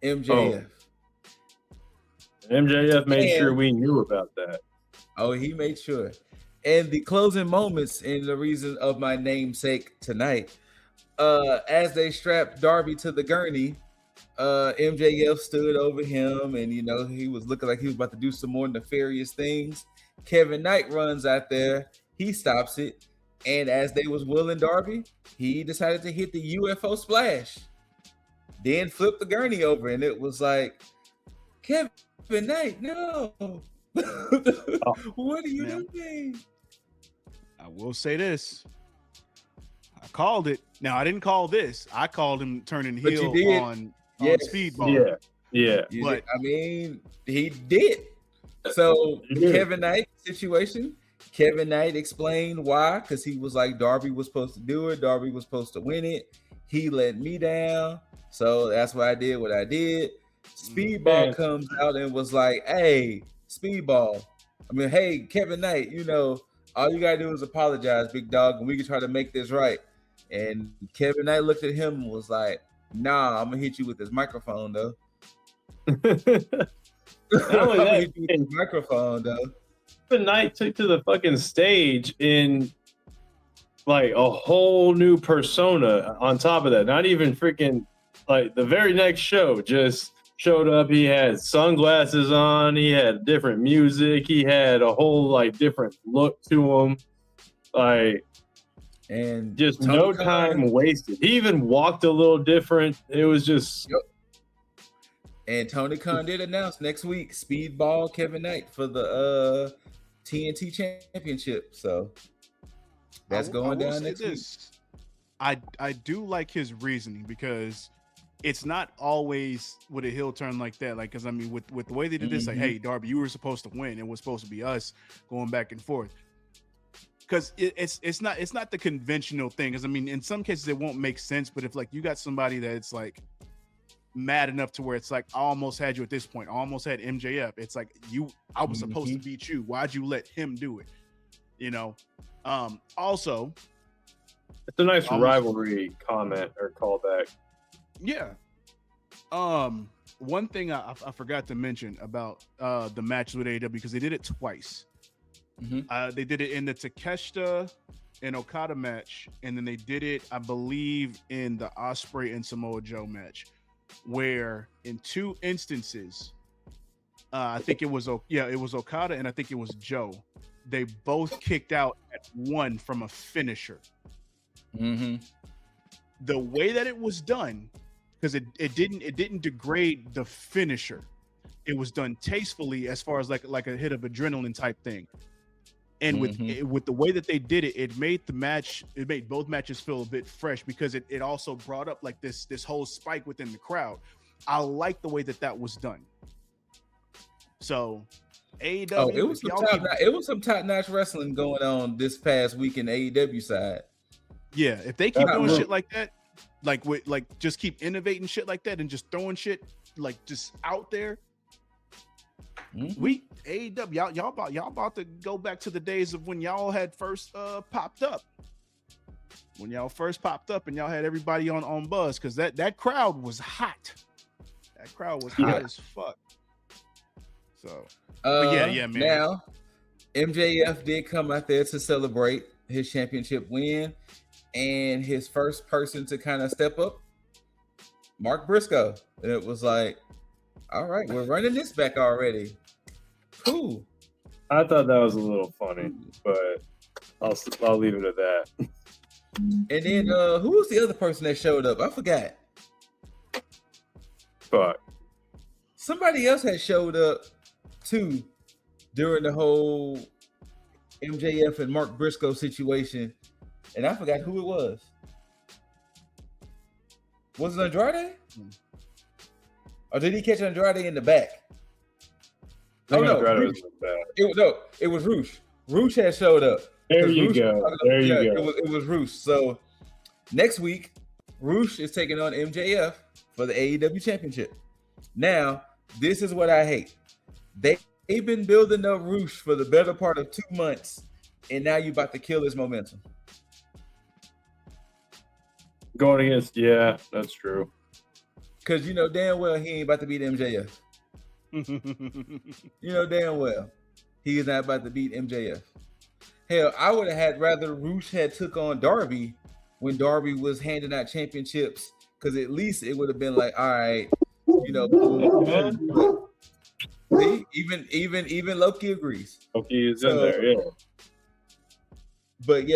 MJF. MJF made sure we knew about that. Oh, he made sure. And the closing moments in the reason of my namesake tonight, as they strapped Darby to the gurney, MJF stood over him, and he was looking like he was about to do some more nefarious things. Kevin Knight runs out there, he stops it, and as they was wheeling Darby, he decided to hit the UFO splash, then flip the gurney over, and it was like, Kevin Knight, no. What are you doing? I will say this. I called it. Now, I didn't call this. I called him turning heel on Speedball. Yeah. But I mean, he did. So the Kevin Knight situation, Kevin Knight explained why, because he was like, Darby was supposed to do it. Darby was supposed to win it. He let me down. So that's why I did what I did. Speedball comes out and was like, hey, Speedball. Hey, Kevin Knight, all you got to do is apologize, big dog, and we can try to make this right. And Kevin Knight looked at him and was like, nah, I'm going to hit you with this microphone, though. Not only that, microphone, though. Kevin Knight took to the fucking stage in like a whole new persona on top of that. Not even freaking like the very next show just showed up. He had sunglasses on. He had different music. He had a whole like different look to him. Like, and just no time wasted. He even walked a little different. It was just. Yep. And Tony Khan did announce next week Speedball Kevin Knight for the TNT Championship. So that's going down next week. I do like his reasoning because it's not always with a heel turn like that. Like, because I mean, with the way they did this, like, hey, Darby, you were supposed to win. It was supposed to be us going back and forth. Because it's not the conventional thing. Because I mean, in some cases it won't make sense. But if like you got somebody that's like mad enough to where it's like, I almost had you at this point. I almost had MJF. It's like I was supposed to beat you. Why'd you let him do it? Also, it's a nice rivalry comment or callback. Yeah. One thing I forgot to mention about the match with AEW, because they did it twice. They did it in the Takeshita and Okada match, and then they did it, I believe, in the Ospreay and Samoa Joe match, where in two instances, I think it was Okada and I think it was Joe. They both kicked out at one from a finisher. The way that it was done, because it didn't degrade the finisher. It was done tastefully as far as like a hit of adrenaline type thing. And with the way that they did it, it made both matches feel a bit fresh because it also brought up like this whole spike within the crowd. I like the way that was done. So AEW, it was some top-notch wrestling going on this past week in the AEW side. Yeah, if they keep doing shit like that, just keep innovating shit like that and just throwing shit like just out there. We AEW, y'all about to go back to the days of when y'all had first popped up. When y'all first popped up and y'all had everybody on buzz, because that crowd was hot. That crowd was hot as fuck. So yeah, man. Now MJF did come out there to celebrate his championship win, and his first person to kind of step up, Mark Briscoe. And it was like, all right, we're running this back already. Cool. I thought that was a little funny, but I'll leave it at that. And then who was the other person that showed up? I forgot. Fuck. Somebody else had showed up too during the whole MJF and Mark Briscoe situation, and I forgot who it was. Was it Andrade? Or did he catch Andrade in the back? Oh no, it was Roosh. Roosh had showed up. There you go. It was Roosh. So next week, Roosh is taking on MJF for the AEW Championship. Now, this is what I hate. They've been building up Roosh for the better part of 2 months, and now you're about to kill his momentum. Going against, yeah, that's true. Because you know damn well he ain't about to beat MJF. You know damn well he is not about to beat MJF. Hell, I would have had rather Roosh had took on Darby when Darby was handing out championships, because at least it would have been like, all right, you know, see, even Loki agrees. Loki is in there, yeah. But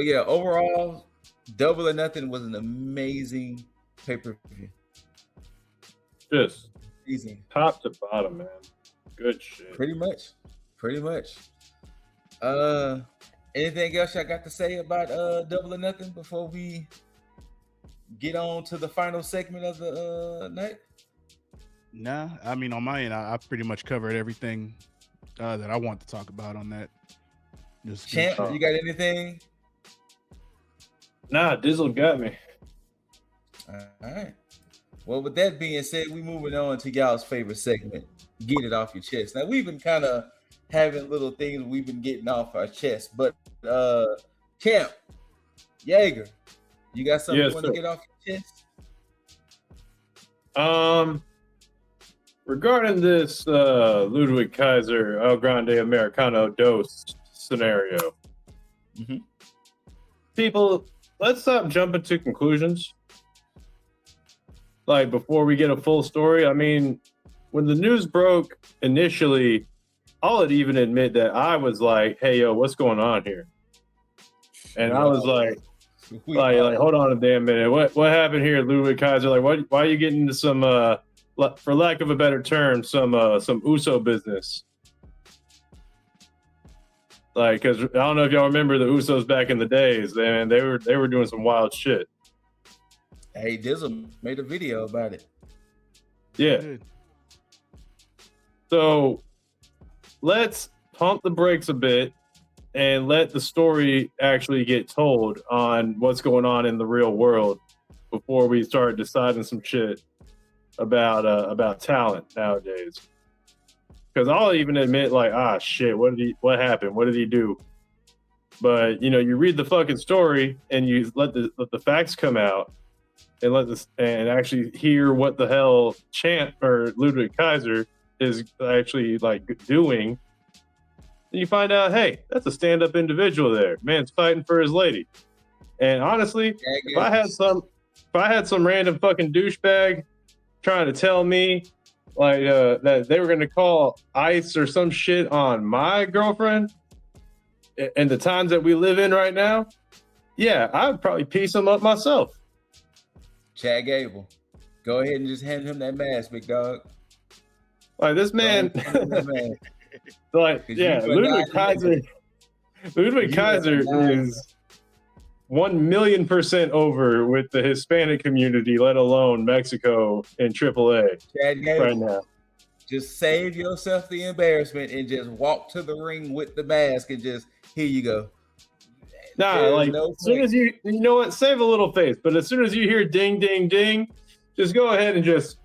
yeah, overall, Double or Nothing was an amazing pay-per-view. Just easy, top to bottom, man. Good shit. Pretty much. Anything else I got to say about Double or Nothing before we get on to the final segment of the night? Nah, I mean on my end, I pretty much covered everything that I want to talk about on that. Champ, you got anything? Nah, Dizzle got me. All right. Well, with that being said, we moving on to y'all's favorite segment. Get it off your chest. Now, we've been kind of having little things we've been getting off our chest, but Champ, Jaeger, you got something you want to get off your chest? Regarding this Ludwig Kaiser El Grande Americano dose scenario, people, let's stop jumping to conclusions. Like, before we get a full story, I mean, when the news broke initially, I'll even admit that I was like, hey, yo, what's going on here? And I was like, hold on a damn minute. What happened here, Ludwig Kaiser? Like, why are you getting into some, for lack of a better term, some USO business? Like, because I don't know if y'all remember the Usos back in the days, man. They were doing some wild shit. Hey, Dizzle made a video about it. Yeah. So let's pump the brakes a bit and let the story actually get told on what's going on in the real world before we start deciding some shit about talent nowadays. Because I'll even admit, like, shit, what happened? What did he do? But you know, you read the fucking story and you let the facts come out. And actually hear what the hell Champ or Ludwig Kaiser is actually like doing. And you find out, hey, that's a stand-up individual there. Man's fighting for his lady. And honestly, if I had some random fucking douchebag trying to tell me like that they were gonna call ICE or some shit on my girlfriend and the times that we live in right now, yeah, I would probably piece them up myself. Chad Gable, go ahead and just hand him that mask, big dog. Like this man, Man, like you yeah, are Ludwig not Kaiser. Ludwig You are Kaiser not- is 1,000,000% over with the Hispanic community, let alone Mexico and AAA Chad Gable, right now. just save yourself the embarrassment and just walk to the ring with the mask and just here you go. Nah, There's like no as soon point. as you know what, save a little face. But as soon as you hear ding, ding, ding, just go ahead and just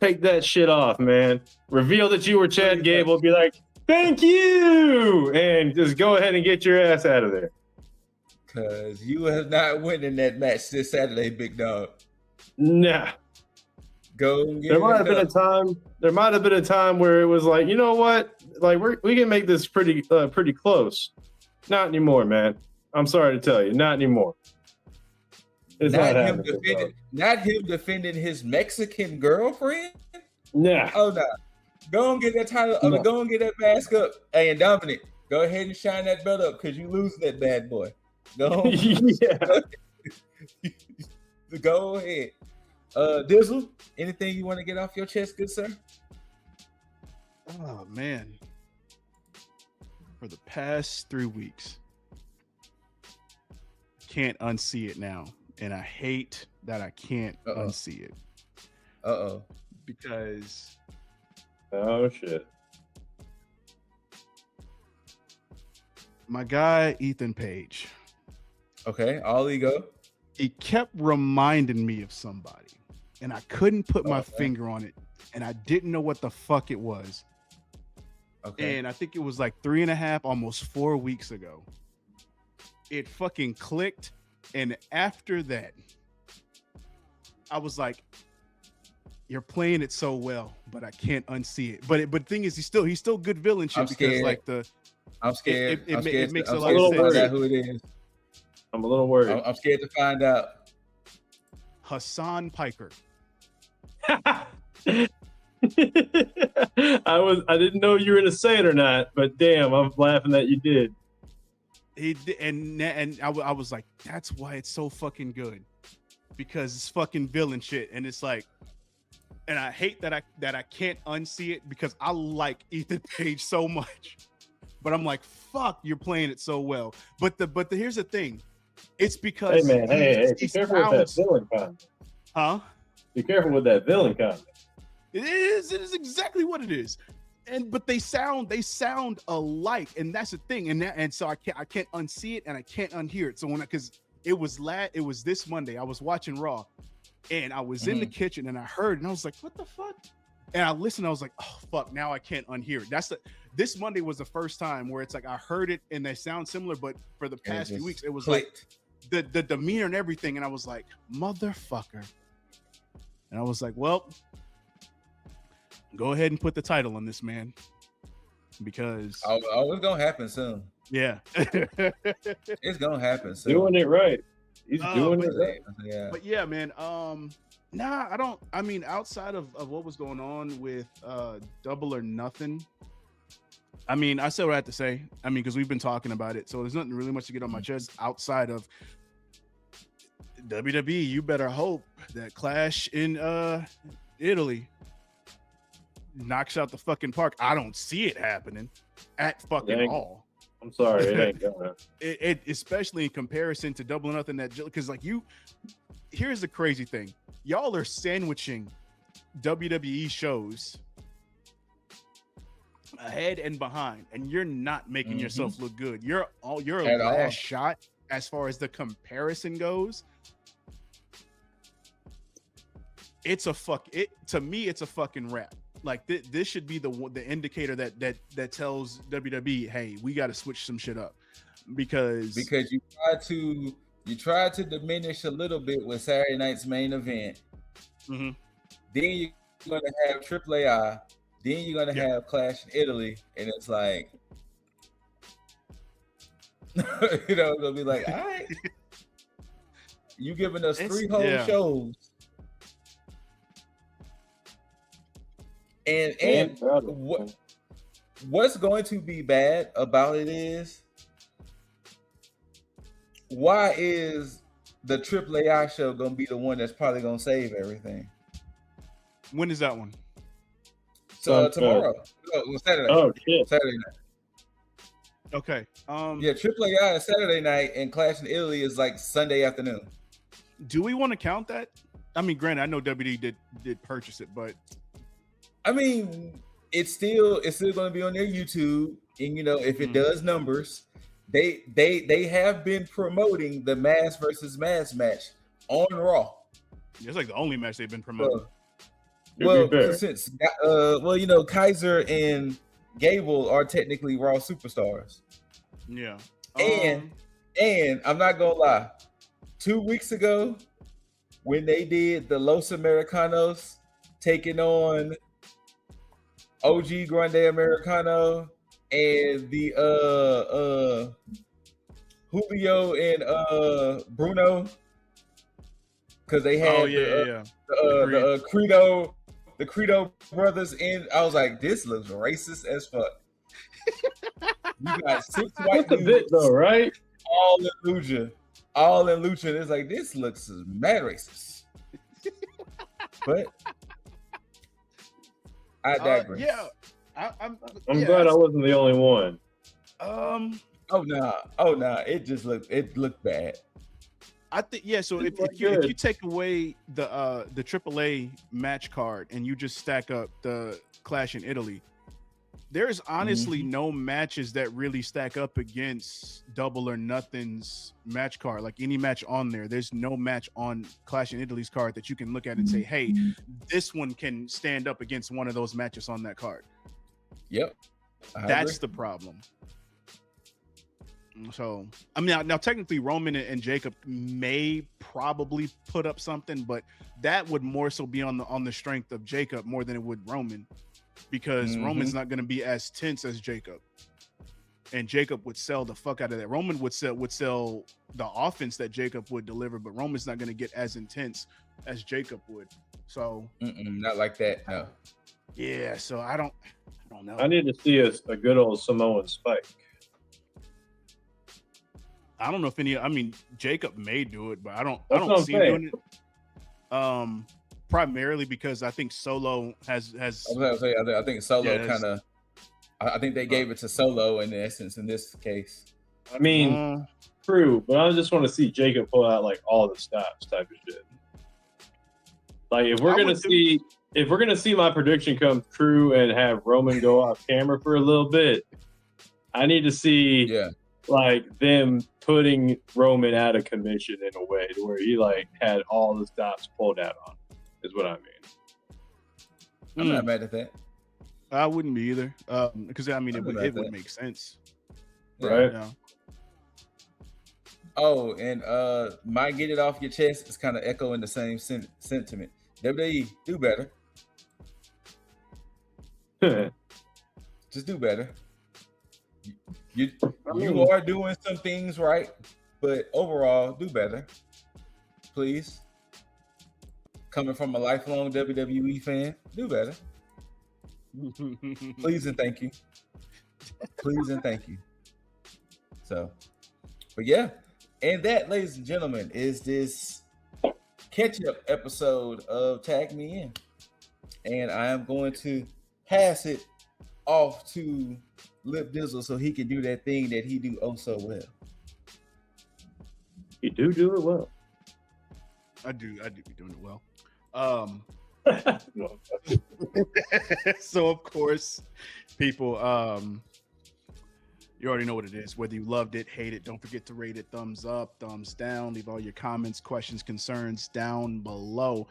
take that shit off, man. Reveal that you were Chad Gable. Be like, thank you, and just go ahead and get your ass out of there. Because you are not winning that match this Saturday, big dog. Nah. Go and get There might have it been a done. time. There might have been a time where it was like, you know what? Like we can make this pretty close. Not anymore, man. I'm sorry to tell you, not anymore. It's not happening. Not him defending his Mexican girlfriend. Nah. Oh no! Go and get that title. No. Go and get that mask up. Hey, and Dominic, go ahead and shine that belt up because you losing that bad boy. Go. Yeah. Go ahead. Dizzle, anything you want to get off your chest, good sir? Oh man. For the past 3 weeks, can't unsee it now. And I hate that I can't unsee it. Because Oh shit. my guy Ethan Page, Okay, all ego. he kept reminding me of somebody, and I couldn't put my finger on it, and I didn't know what the fuck it was. Okay. And I think it was like 3.5, almost 4 weeks ago. It fucking clicked, and after that, I was like, "You're playing it so well, but I can't unsee it." But the thing is, he's still good villain shit I'm because scared. like I'm scared. it I'm scared. makes I'm a scared lot of to find sense. out who it is. I'm a little worried. I'm scared to find out. Hassan Piker. I didn't know you were gonna say it or not, but damn, I'm laughing that you did. He did, and I was like, that's why it's so fucking good, because it's fucking villain shit, and it's like, and I hate that I can't unsee it because I like Ethan Page so much, but I'm like, fuck, you're playing it so well. But here's the thing, it's because Hey man, hey, be he careful with that villain comment. huh? Be careful with that villain comment. It is exactly what it is. But they sound alike, and that's the thing. And so I can't unsee it and I can't unhear it. So because it was this Monday, I was watching Raw, and I was in the kitchen and I heard, and I was like, what the fuck? And I listened, I was like, oh fuck, now I can't unhear it. This Monday was the first time where it's like I heard it and they sound similar, but for the past few weeks it was clicked. like the demeanor and everything, and I was like, motherfucker. And I was like, well, go ahead and put the title on this, man, because it's gonna happen soon. yeah. It's gonna happen soon. Doing it right. He's doing it right. Yeah. But yeah, man. I mean, outside of what was going on with Double or Nothing, I mean, I said what I had to say. I mean, because we've been talking about it, so there's nothing really much to get on my chest outside of WWE. You better hope that Clash in Italy knocks out the fucking park. I don't see it happening at fucking all. I'm sorry, it ain't gonna. It especially in comparison to Double or Nothing, that because like here's the crazy thing, y'all are sandwiching WWE shows ahead and behind, and you're not making yourself look good. You're a last shot as far as the comparison goes. To me it's a fucking wrap. Like this should be the indicator that tells WWE, hey, we got to switch some shit up, because you tried to diminish a little bit with Saturday night's main event. Mm-hmm. Then you're gonna have AAA. Then you're gonna have Clash in Italy, and it's like, it's gonna be like, all right, you giving us 3 whole shows. And what's going to be bad about it is, why is the AAA show going to be the one that's probably going to save everything? When is that one? tomorrow. No, Saturday. Oh shit! Saturday night. Okay. Yeah, AAA is Saturday night, and Clash in Italy is like Sunday afternoon. Do we want to count that? I mean, granted, I know WD did purchase it, but I mean, it's still going to be on their YouTube, and if it does numbers, they have been promoting the mass versus mass match on Raw. it's like the only match they've been promoting. Since Kaiser and Gable are technically Raw superstars. Yeah. And I'm not gonna lie, 2 weeks ago when they did the Los Americanos taking on OG Grande Americano and the Julio and Bruno, because they had the Credo brothers in. I was like, this looks racist as fuck. You got 6 white That's a bit though, right? all in Lucha. And it's like, this looks mad racist. But I digress. Yeah. I'm glad I wasn't the only one. Oh nah. It looked bad. I think So if you take away the AAA match card and you just stack up the Clash in Italy, there's honestly no matches that really stack up against Double or Nothing's match card. Like any match on there, there's no match on Clash in Italy's card that you can look at and say, hey, this one can stand up against one of those matches on that card. Yep. That's the problem. So, I mean, now technically Roman and Jacob may probably put up something, but that would more so be on the strength of Jacob more than it would Roman, because Roman's not going to be as tense as Jacob, and Jacob would sell the fuck out of that. Roman would sell the offense that Jacob would deliver, but Roman's not going to get as intense as Jacob would. So, not like that. No. Yeah. So I don't know. I need to see a good old Samoan spike. I don't know if any. I mean, Jacob may do it, but I don't see him doing it. Primarily because I think Solo has. I think Solo kind of. I think they gave it to Solo in essence in this case. I mean, true, but I just want to see Jacob pull out like all the stops type of shit. Like if we're gonna see my prediction come true and have Roman go off camera for a little bit, I need to see like them putting Roman out of commission in a way to where he like had all the stops pulled out on him, is what I mean. I'm not mad at that. I wouldn't be either, because I mean it would make sense, right? Yeah. Oh, and my get it off your chest is kind of echoing the same sentiment. WWE, do better. Just do better. You are doing some things right, but overall, do better, please. Coming from a lifelong WWE fan, do better. Please and thank you. Please and thank you. So, but yeah, and that, ladies and gentlemen, is this catch-up episode of Tag Me In, and I am going to pass it off to Lip Dizzle so he can do that thing that he do oh so well. You do it well. I do be doing it well. So of course, people, you already know what it is. Whether you loved it, hate it, don't forget to rate it thumbs up, thumbs down. Leave all your comments, questions, concerns down below.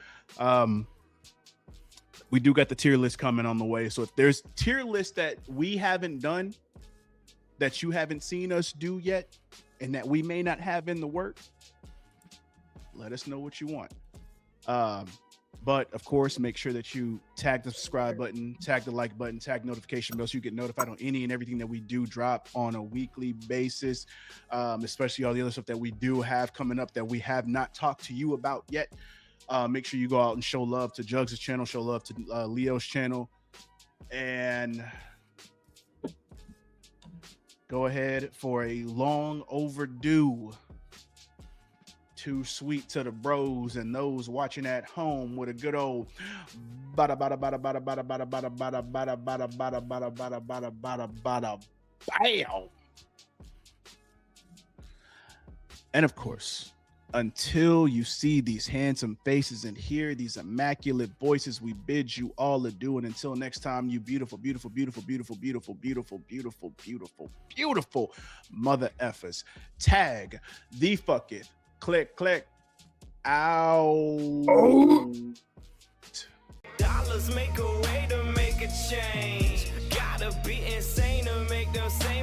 We do got the tier list coming on the way. So if there's tier lists that we haven't done, that you haven't seen us do yet, and that we may not have in the work, let us know what you want. But of course, make sure that you tag the subscribe button, tag the like button, tag notification bell so you get notified on any and everything that we do drop on a weekly basis, especially all the other stuff that we do have coming up that we have not talked to you about yet. Make sure you go out and show love to Juggs' channel, show love to Leo's channel, and go ahead for a long overdue too sweet to the bros and those watching at home with a good old bada bada bada bada bada bada bada bada bada bada bada bada bada bada bada bada bam. And of course, until you see these handsome faces and hear these immaculate voices, we bid you all adieu. And until next time, you beautiful, beautiful, beautiful, beautiful, beautiful, beautiful, beautiful, beautiful, beautiful mother effers. Tag the fucking click, click. Ow. Dollars make a way to make a change. Gotta be insane to make them say